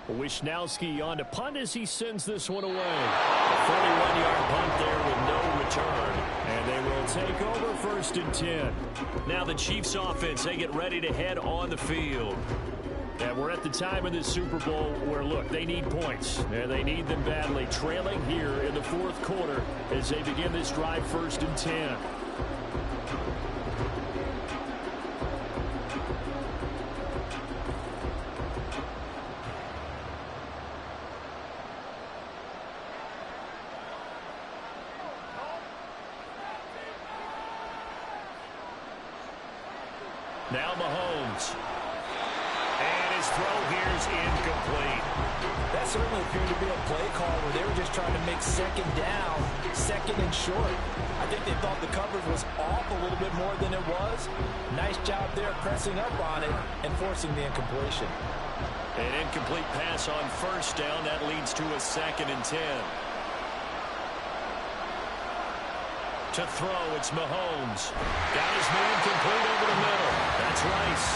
Wisnowski on to punt as he sends this one away. A 41-yard punt there with no return. And they will take over 1st and 10. Now the Chiefs offense, they get ready to head on the field. And we're at the time in the Super Bowl where, look, they need points. And they need them badly. Trailing here in the 4th quarter as they begin this drive 1st and 10. Mahomes. And his throw here is incomplete. That certainly appeared to be a play call where they were just trying to make second down, second and short. I think they thought the coverage was off a little bit more than it was. Nice job there pressing up on it and forcing the incompletion. An incomplete pass on first down. That leads to a 2nd and 10. To throw, it's Mahomes. Got his man complete over the middle. That's Rice.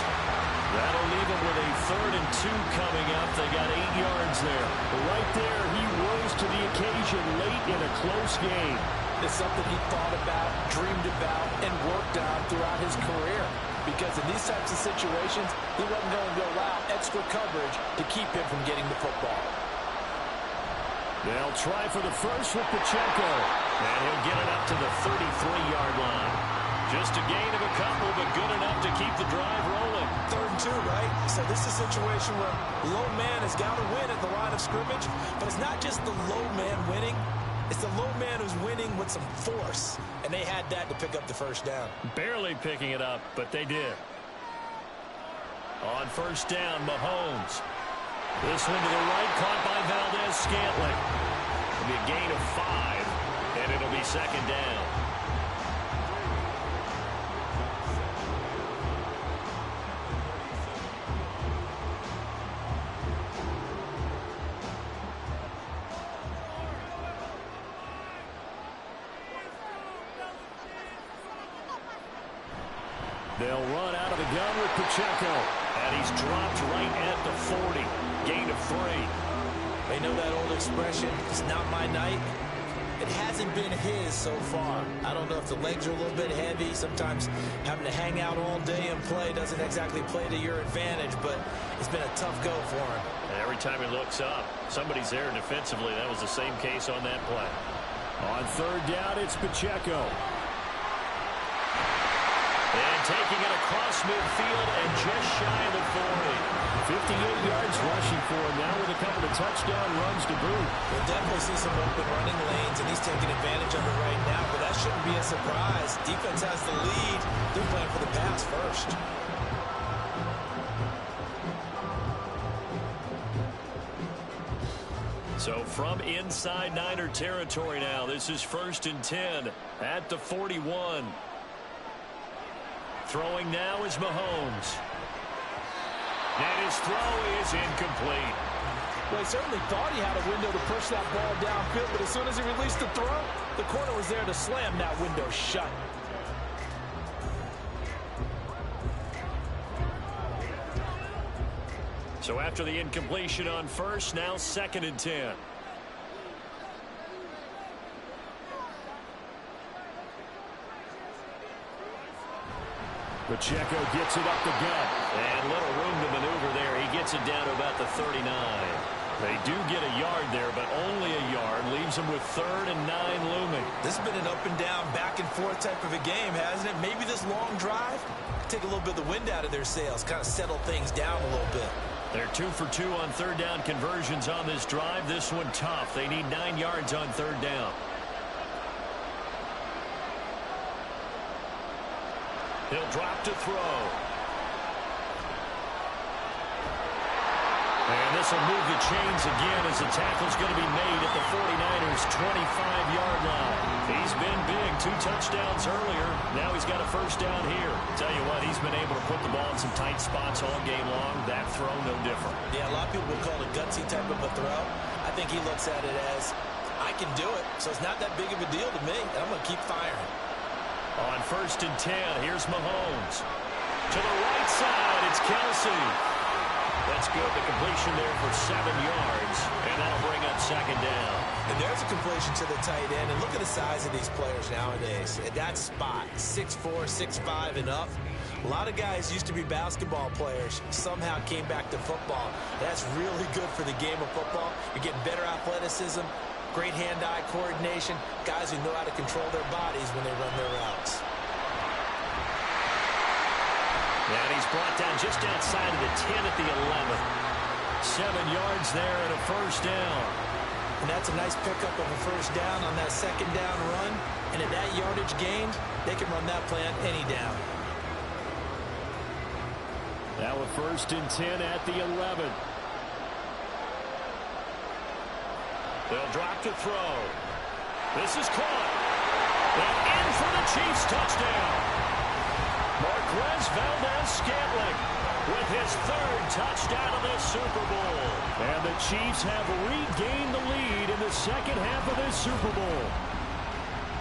That'll leave him with a 3rd and 2 coming up. They got 8 yards there. Right there, he rose to the occasion late in a close game. It's something he thought about, dreamed about, and worked on throughout his career. Because in these types of situations, he wasn't going to allow extra coverage to keep him from getting the football. They'll try for the first with Pacheco. And he'll get it up to the 33-yard line. Just a gain of a couple, but good enough to keep the drive rolling. 3rd and 2, right? So this is a situation where low man has got to win at the line of scrimmage. But it's not just the low man winning. It's the low man who's winning with some force. And they had that to pick up the first down. Barely picking it up, but they did. On first down, Mahomes. This one to the right, caught by Valdez-Scantling. It'll be a gain of 5, and it'll be 2nd down. They'll run out of the gun with Pacheco. And he's dropped right at the 40. Gain of 3. They know that old expression, it's not my night. It hasn't been his so far. I don't know if the legs are a little bit heavy. Sometimes having to hang out all day and play doesn't exactly play to your advantage, but it's been a tough go for him. And every time he looks up, somebody's there defensively. That was the same case on that play. On 3rd down, it's Pacheco. And taking it across midfield and just shy of the 40. 58 yards rushing for him now with a couple of touchdown runs to boot. We'll definitely see some open running lanes, and he's taking advantage of it right now, but that shouldn't be a surprise. Defense has the lead. They're playing for the pass first. So from inside Niner territory now, this is 1st and 10 at the 41. Throwing now is Mahomes. And his throw is incomplete. Well, he certainly thought he had a window to push that ball downfield, but as soon as he released the throw, the corner was there to slam that window shut. So after the incompletion on first, now 2nd and 10. Pacheco gets it up the gut. And little room to maneuver there. He gets it down to about the 39. They do get a yard there, but only a yard. Leaves them with 3rd and 9 looming. This has been an up and down, back and forth type of a game, hasn't it? Maybe this long drive, take a little bit of the wind out of their sails, kind of settle things down a little bit. They're 2 for 2 on 3rd down conversions on this drive. This one tough. They need 9 yards on 3rd down. He'll drop to throw. And this will move the chains again as the tackle's going to be made at the 49ers' 25-yard line. He's been big. 2 touchdowns earlier. Now he's got a first down here. Tell you what, he's been able to put the ball in some tight spots all game long. That throw, no different. Yeah, a lot of people would call it a gutsy type of a throw. I think he looks at it as, I can do it, so it's not that big of a deal to me, and I'm going to keep firing. On 1st and 10, here's Mahomes. To the right side, it's Kelsey. That's good. The completion there for 7 yards, and that'll bring up 2nd down. And there's a completion to the tight end, and look at the size of these players nowadays. At that spot, 6'4", 6'5", and up. A lot of guys used to be basketball players, somehow came back to football. That's really good for the game of football. You're getting better athleticism, great hand-eye coordination, guys who know how to control their bodies when they run their routes. And he's brought down just outside of the 10 at the 11. 7 yards there and a first down. And that's a nice pickup of a first down on that 2nd down run. And at that yardage gained, they can run that play on any down. Now a 1st and 10 at the 11. They'll drop to throw. This is caught. And in for the Chiefs touchdown. Marquez Valdez-Scantling with his 3rd touchdown of this Super Bowl. And the Chiefs have regained the lead in the second half of this Super Bowl.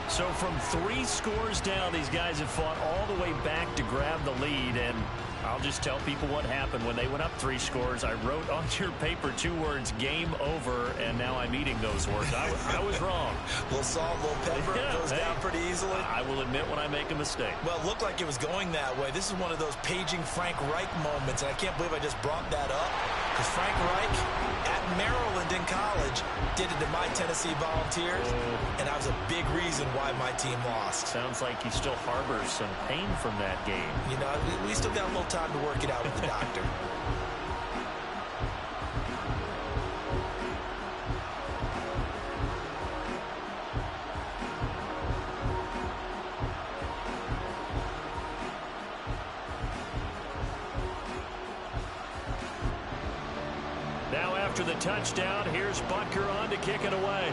So from 3 scores down, these guys have fought all the way back to grab the lead, and I'll just tell people what happened. When they went up 3 scores, I wrote on your paper 2 words, game over, and now I'm eating those words. I was wrong. A little salt, a little pepper, goes down pretty easily. I will admit when I make a mistake. Well, it looked like it was going that way. This is one of those paging Frank Reich moments, and I can't believe I just brought that up, because Frank Reich at Maryland in college did it to my Tennessee Volunteers, and that was a big reason why my team lost. Sounds like he still harbors some pain from that game. You know, we still got a little time to work it out with the doctor. Now after the touchdown, here's Butker on to kick it away.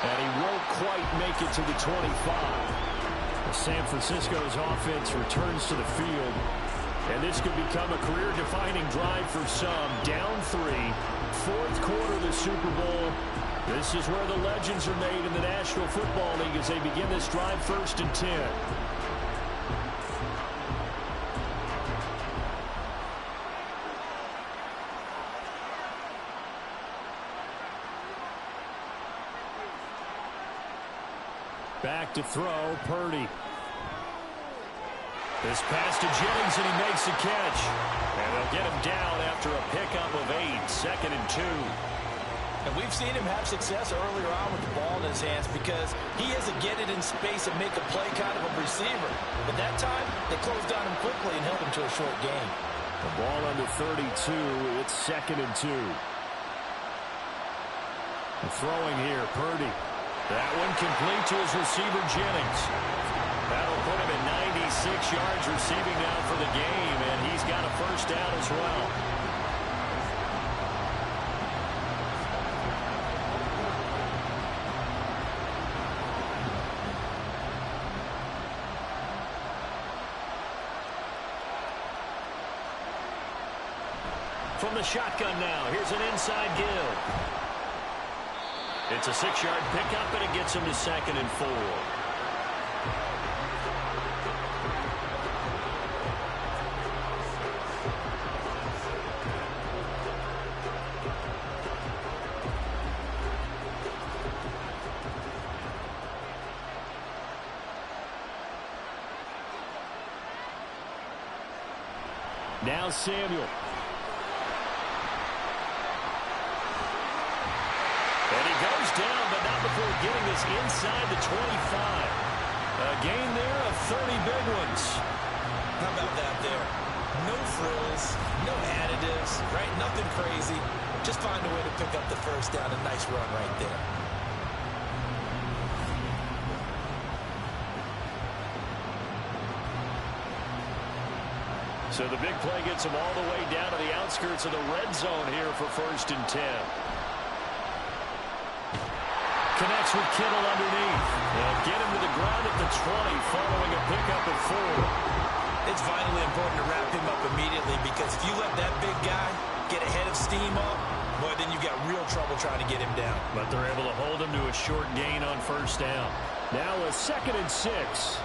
And he won't quite make it to the 25. San Francisco's offense returns to the field. And this could become a career-defining drive for some. Down 3, 4th quarter of the Super Bowl. This is where the legends are made in the National Football League as they begin this drive 1st and 10. Back to throw, Purdy. This pass to Jennings, and he makes the catch. And they'll get him down after a pickup of 8, 2nd and 2. And we've seen him have success earlier on with the ball in his hands because he is a get it in space and make a play kind of a receiver. But that time, they closed on him quickly and held him to a short gain. The ball under 32, it's 2nd and 2. And throwing here, Purdy. That one complete to his receiver, Jennings. That'll put him at 96 yards receiving now for the game, and he's got a 1st down as well. From the shotgun now, here's an inside give. It's a 6-yard pickup, and it gets him to 2nd and 4. Now Samuel. And he goes down, but not before getting this inside the 25. A gain there of 30 big ones. How about that there? No frills, no additives, right? Nothing crazy. Just find a way to pick up the 1st down. A nice run right there. So the big play gets him all the way down to the outskirts of the red zone here for 1st and 10. Connects with Kittle underneath. They'll get him to the ground at the 20 following a pickup of 4. It's vitally important to wrap him up immediately because if you let that big guy get ahead of steam up, boy, then you've got real trouble trying to get him down. But they're able to hold him to a short gain on 1st down. Now a 2nd and 6.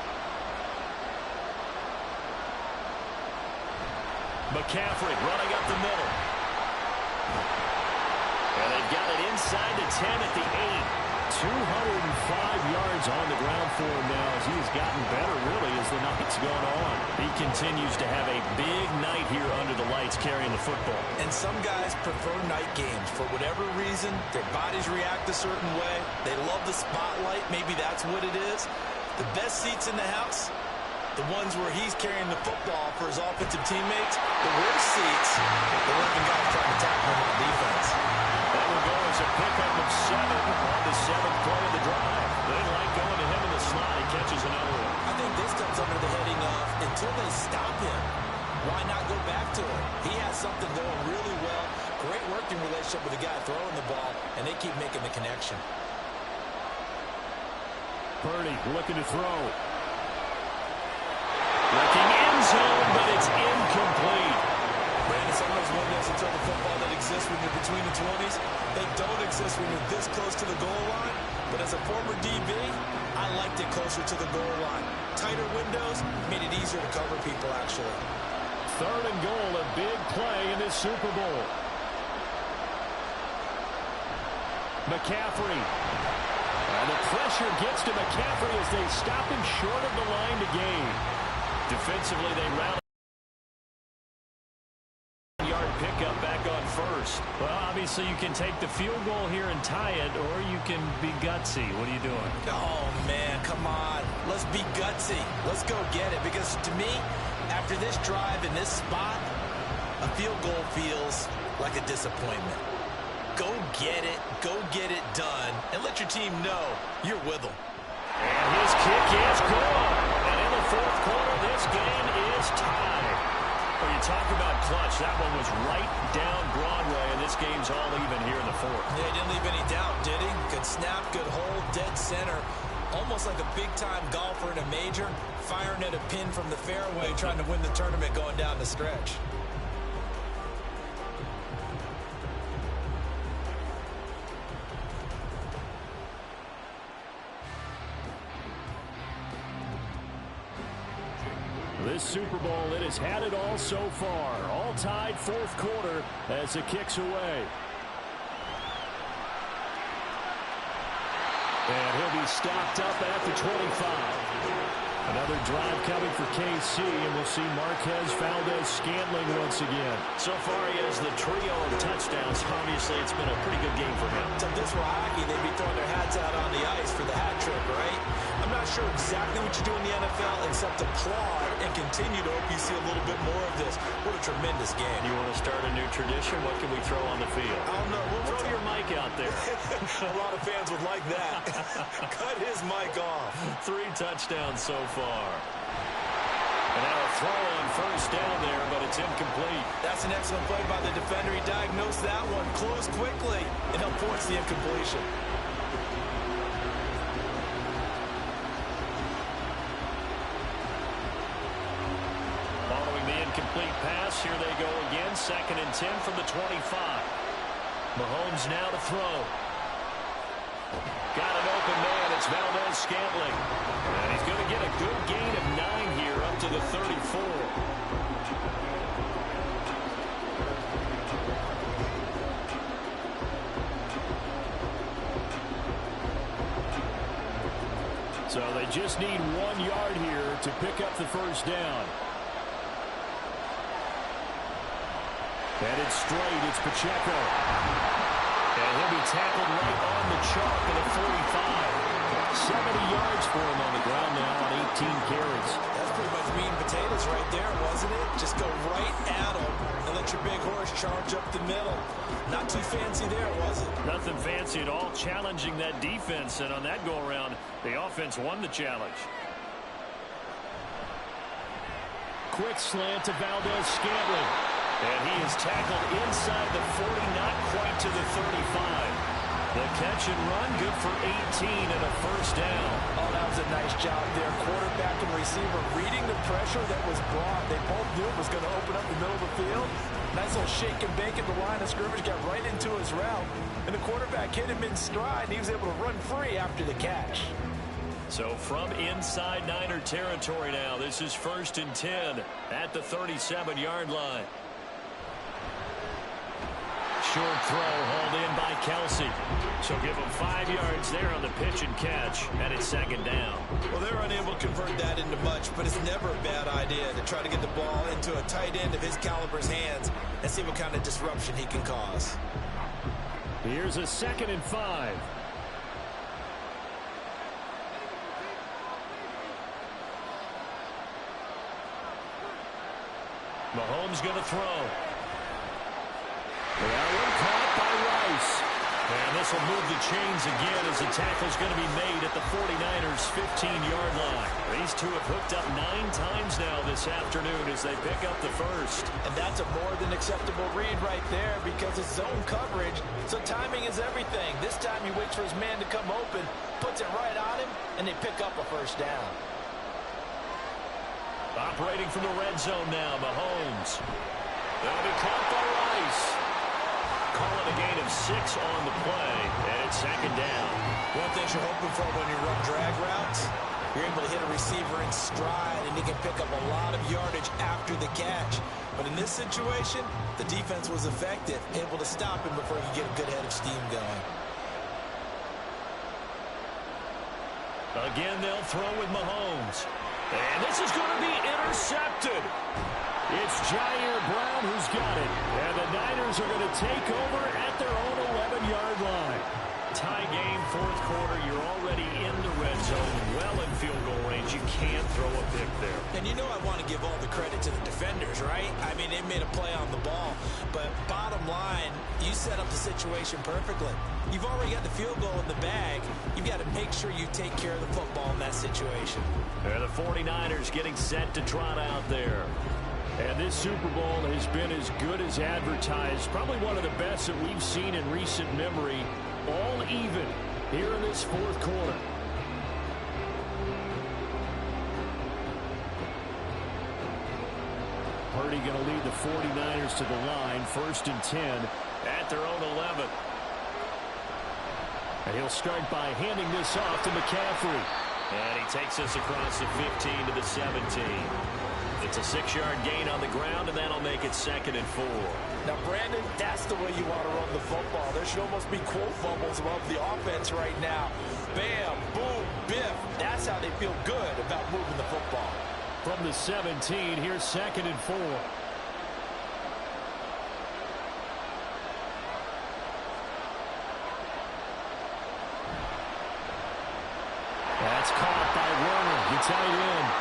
McCaffrey running up the middle. And they've got it inside the 10 at the 8. 205 yards on the ground for him now as he has gotten better, really, as the night's gone on. He continues to have a big night here under the lights carrying the football. And some guys prefer night games. For whatever reason, their bodies react a certain way. They love the spotlight. Maybe that's what it is. The best seats in the house, the ones where he's carrying the football for his offensive teammates. The worst seats, the 11 guys trying to tackle him on defense. That will go as a pickup of 7 on the 7th play of the drive. They like going to him in the slot. He catches another one. I think this comes under the heading of until they stop him, why not go back to him? He has something going really well. Great working relationship with the guy throwing the ball, and they keep making the connection. Purdy looking to throw. Looking end zone, but it's incomplete. Brandon, some of those windows until the football that exists when you're between the 20s, they don't exist when you're this close to the goal line. But as a former DB, I liked it closer to the goal line. Tighter windows made it easier to cover people, actually. 3rd and goal, a big play in this Super Bowl. McCaffrey. And the pressure gets to McCaffrey as they stop him short of the line to gain. Defensively, they rally. Yard pickup back on 1st. Well, obviously you can take the field goal here and tie it, or you can be gutsy. What are you doing? Oh, man, come on. Let's be gutsy. Let's go get it. Because to me, after this drive in this spot, a field goal feels like a disappointment. Go get it done, and let your team know you're with them. And his kick is good. And in the 4th quarter, this game is tied. When you talk about clutch, that one was right down Broadway, and this game's all even here in the 4th. Yeah, he didn't leave any doubt, did he? Good snap, good hold, dead center. Almost like a big-time golfer in a major, firing at a pin from the fairway, trying to win the tournament going down the stretch. This Super Bowl, it has had it all so far. All tied 4th quarter as it kicks away. And he'll be stopped up at the 25. Another drive coming for KC, and we'll see Marquez Valdez-Scantling once again. So far, he has the trio of touchdowns. Obviously, it's been a pretty good game for him. So this were hockey, they'd be throwing their hats out on the ice for the hat trick, right? I'm not sure exactly what you do in the NFL except applaud and continue to hope you see a little bit more of this. What a tremendous game. You want to start a new tradition? What can we throw on the field? I don't know. Throw your mic out there. A lot of fans would like that. Cut his mic off. 3 touchdowns so far. And now a throw on 1st down there, but it's incomplete. That's an excellent play by the defender. He diagnosed that one, closed quickly, and he'll force the incompletion. Following the incomplete pass, here they go again. 2nd and 10 from the 25. Mahomes now to throw. Got an open man. It's Valdez-Scantling. And he's going to get a good gain of 9 here up to the 34. So they just need 1 yard here to pick up the 1st down. Headed straight, it's Pacheco. And he'll be tackled right on the chalk at a 45. 70 yards for him on the ground now on 18 carries. That's pretty much meat and potatoes right there, wasn't it? Just go right at him and let your big horse charge up the middle. Not too fancy there, was it? Nothing fancy at all, challenging that defense. And on that go-around, the offense won the challenge. Quick slant to Valdez-Scantling. And he is tackled inside the 40, not quite to the 35. The catch and run, good for 18 and a 1st down. Oh, that was a nice job there. Quarterback and receiver reading the pressure that was brought. They both knew it was going to open up the middle of the field. Nice little shake and bake at the line of scrimmage, got right into his route. And the quarterback hit him in stride, and he was able to run free after the catch. So from inside Niner territory now, this is 1st and 10 at the 37-yard line. Short throw hauled in by Kelsey. So give him 5 yards there on the pitch and catch, and it's 2nd down. Well, they're unable to convert that into much, but it's never a bad idea to try to get the ball into a tight end of his caliber's hands and see what kind of disruption he can cause. Here's a 2nd and 5. Mahomes going to throw. That one caught by Rice. this will move the chains again as the tackle's going to be made at the 49ers' 15-yard line. These two have hooked up 9 times now this afternoon as they pick up the first. And that's a more than acceptable read right there because it's zone coverage, so timing is everything. This time he waits for his man to come open, puts it right on him, and they pick up a first down. Operating from the red zone now, Mahomes. They'll be caught by Rice. Call it a gain of 6 on the play, and it's second down. One thing you're hoping for when you run drag routes, you're able to hit a receiver in stride, and he can pick up a lot of yardage after the catch. But in this situation, the defense was effective, able to stop him before he could get a good head of steam going. Again, they'll throw with Mahomes. And this is going to be intercepted. It's Jair Brown who's got it. And the Niners are going to take over at their own 11-yard line. Tie game, fourth quarter. You're already in the red zone, well in field goal range. You can't throw a pick there. And you know I want to give all the credit to the defenders, right? I mean, they made a play on the ball. But bottom line, you set up the situation perfectly. You've already got the field goal in the bag. You've got to make sure you take care of the football in that situation. And the 49ers getting set to trot out there. And this Super Bowl has been as good as advertised. Probably one of the best that we've seen in recent memory. All even here in this fourth quarter. Purdy going to lead the 49ers to the line. 1st and 10 at their own 11. And he'll start by handing this off to McCaffrey. And he takes this across the 15 to the 17. It's a 6-yard gain on the ground, and that'll make it 2nd and 4. Now, Brandon, that's the way you want to run the football. There should almost be quote bubbles above the offense right now. Bam, boom, biff. That's how they feel good about moving the football. From the 17, here's 2nd and 4. That's caught by Warner. The tight end.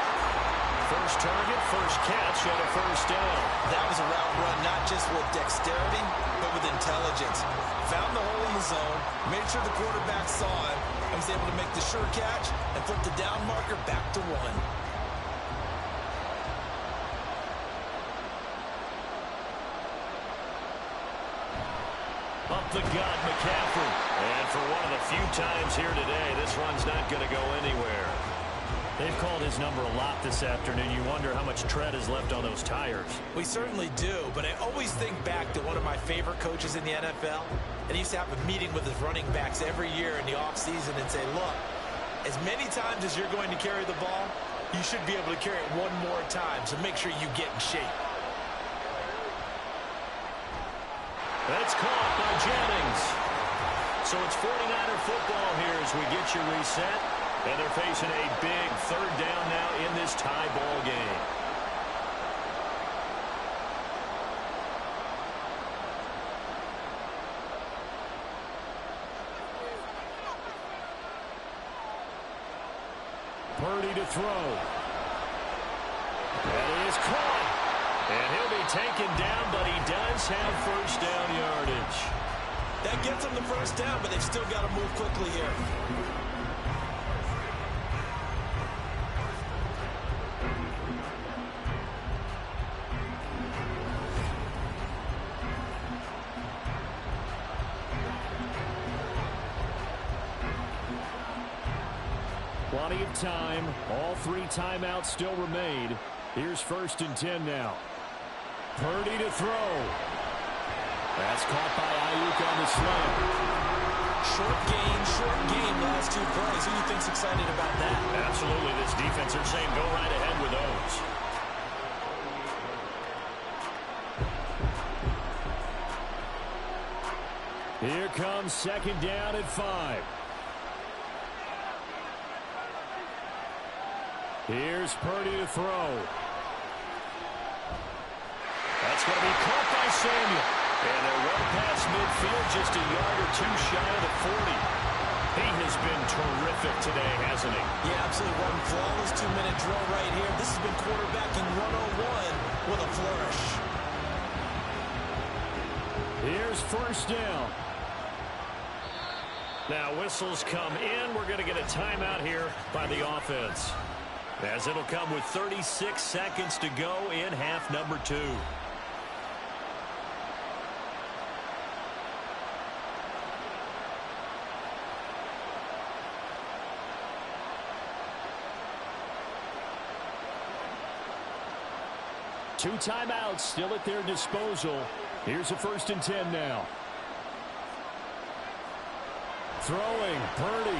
First target, first catch, and a first down. That was a route run, not just with dexterity, but with intelligence. Found the hole in the zone, made sure the quarterback saw it, and was able to make the sure catch and flip the down marker back to 1. Up the gut, McCaffrey. And for one of the few times here today, this one's not going to go anywhere. They've called his number a lot this afternoon. You wonder how much tread is left on those tires. We certainly do, but I always think back to one of my favorite coaches in the NFL. And he used to have a meeting with his running backs every year in the offseason and say, look, as many times as you're going to carry the ball, you should be able to carry it one more time, so make sure you get in shape. That's caught by Jennings. So it's 49er football here as we get you reset. And they're facing a big 3rd down now in this tie ball game. Purdy to throw. And he is caught. And he'll be taken down, but he does have first down yardage. That gets him the first down, but they've still got to move quickly here. Plenty of time. All 3 timeouts still remain. Here's 1st and 10 now. Purdy to throw. That's caught by Ayuk on the slant. Short game, last 2 plays. Who do you think's excited about that? Absolutely. This defense are saying go right ahead with those. Here comes 2nd down at 5. Here's Purdy to throw. That's going to be caught by Samuel. And they're well past midfield, just a yard or 2 shy of the 40. He has been terrific today, hasn't he? Yeah, absolutely. One flawless 2-minute drill right here. This has been quarterbacking 101 with a flourish. Here's 1st down. Now whistles come in. We're going to get a timeout here by the offense, as it'll come with 36 seconds to go in half number 2. Two timeouts still at their disposal. Here's a 1st and 10 now. Throwing, Purdy.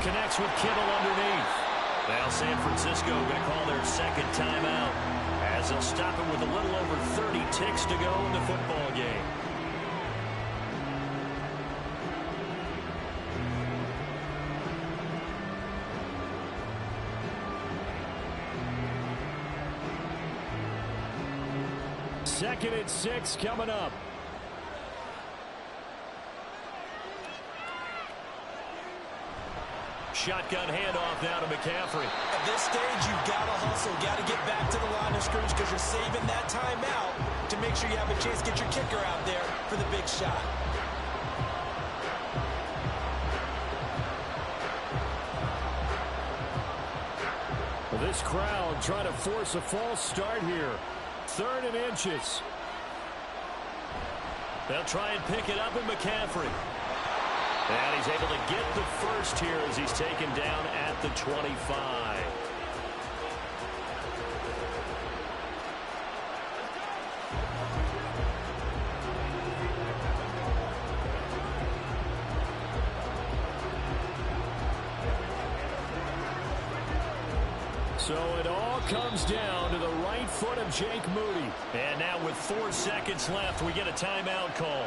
Connects with Kittle underneath. Now San Francisco going to call their second timeout, as they'll stop it with a little over 30 ticks to go in the football game. Second and 6 coming up. Shotgun handoff now to McCaffrey. At this stage, you've got to hustle. Got to get back to the line of scrimmage because you're saving that timeout to make sure you have a chance to get your kicker out there for the big shot. Well, this crowd trying to force a false start here. 3rd and inches. They'll try and pick it up with McCaffrey. And he's able to get the first here as he's taken down at the 25. So it all comes down to the right foot of Jake Moody. And now with 4 seconds left, we get a timeout call.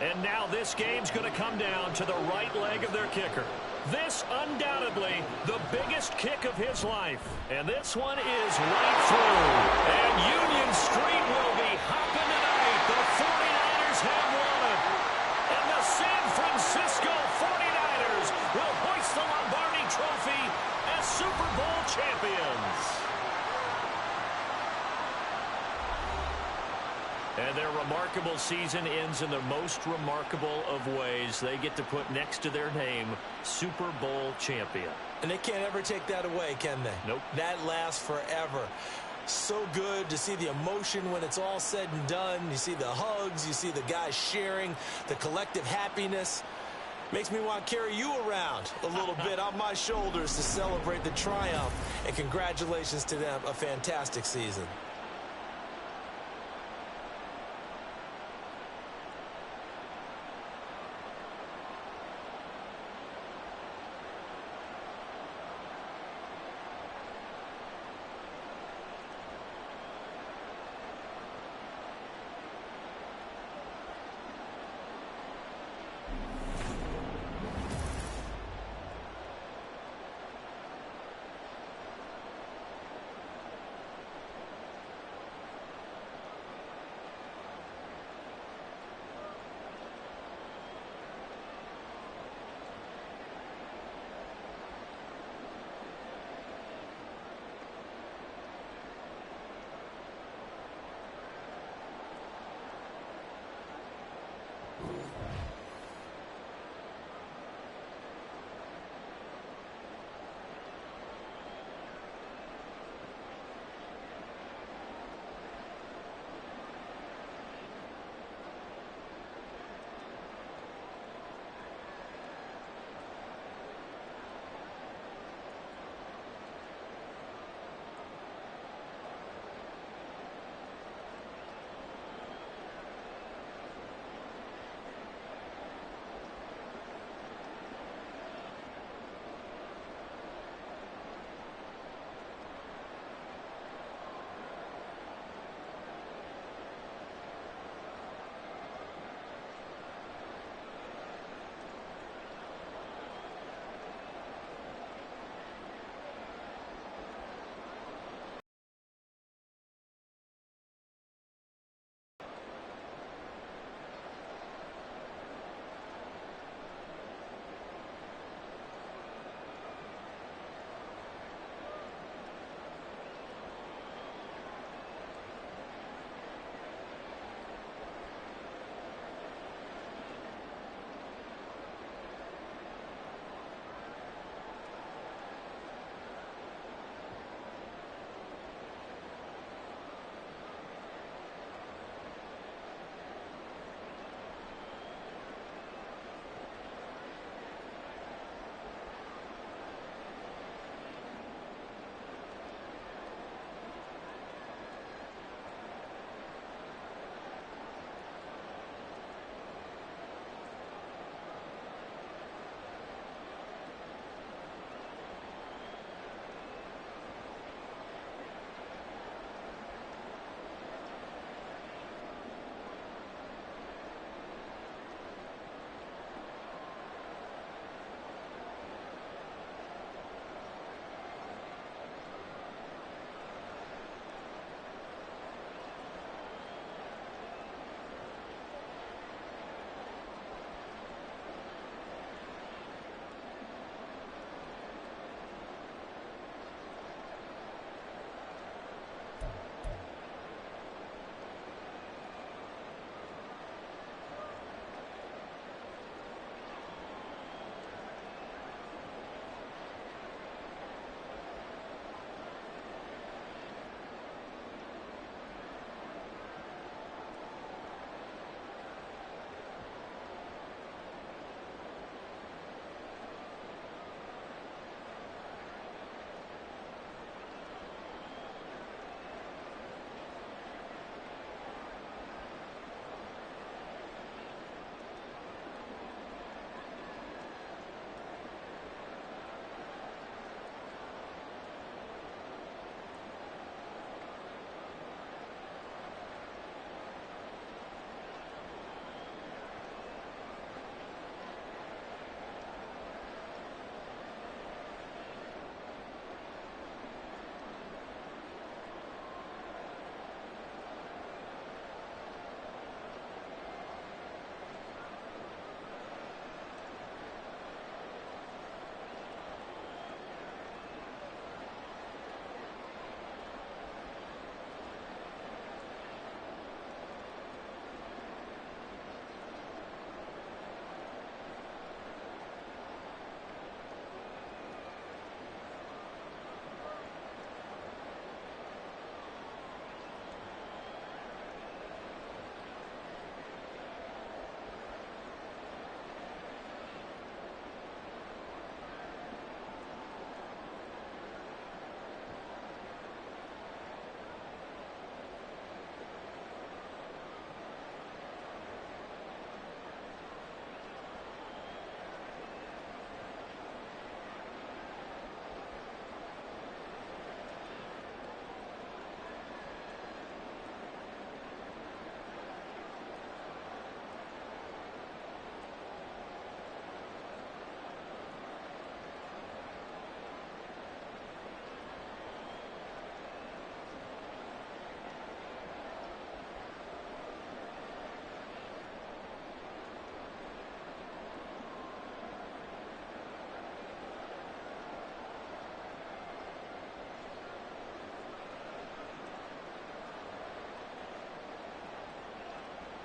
And now this game's going to come down to the right leg of their kicker. This undoubtedly the biggest kick of his life. And this one is right through. And Union Street will be hopping tonight. The 49ers have won it. And the San Francisco 49ers will hoist the Lombardi Trophy as Super Bowl champions. And their remarkable season ends in the most remarkable of ways. They get to put next to their name, Super Bowl champion. And they can't ever take that away, can they? Nope. That lasts forever. So good to see the emotion when it's all said and done. You see the hugs, you see the guys sharing, the collective happiness. Makes me want to carry you around a little bit on my shoulders to celebrate the triumph. And congratulations to them, a fantastic season.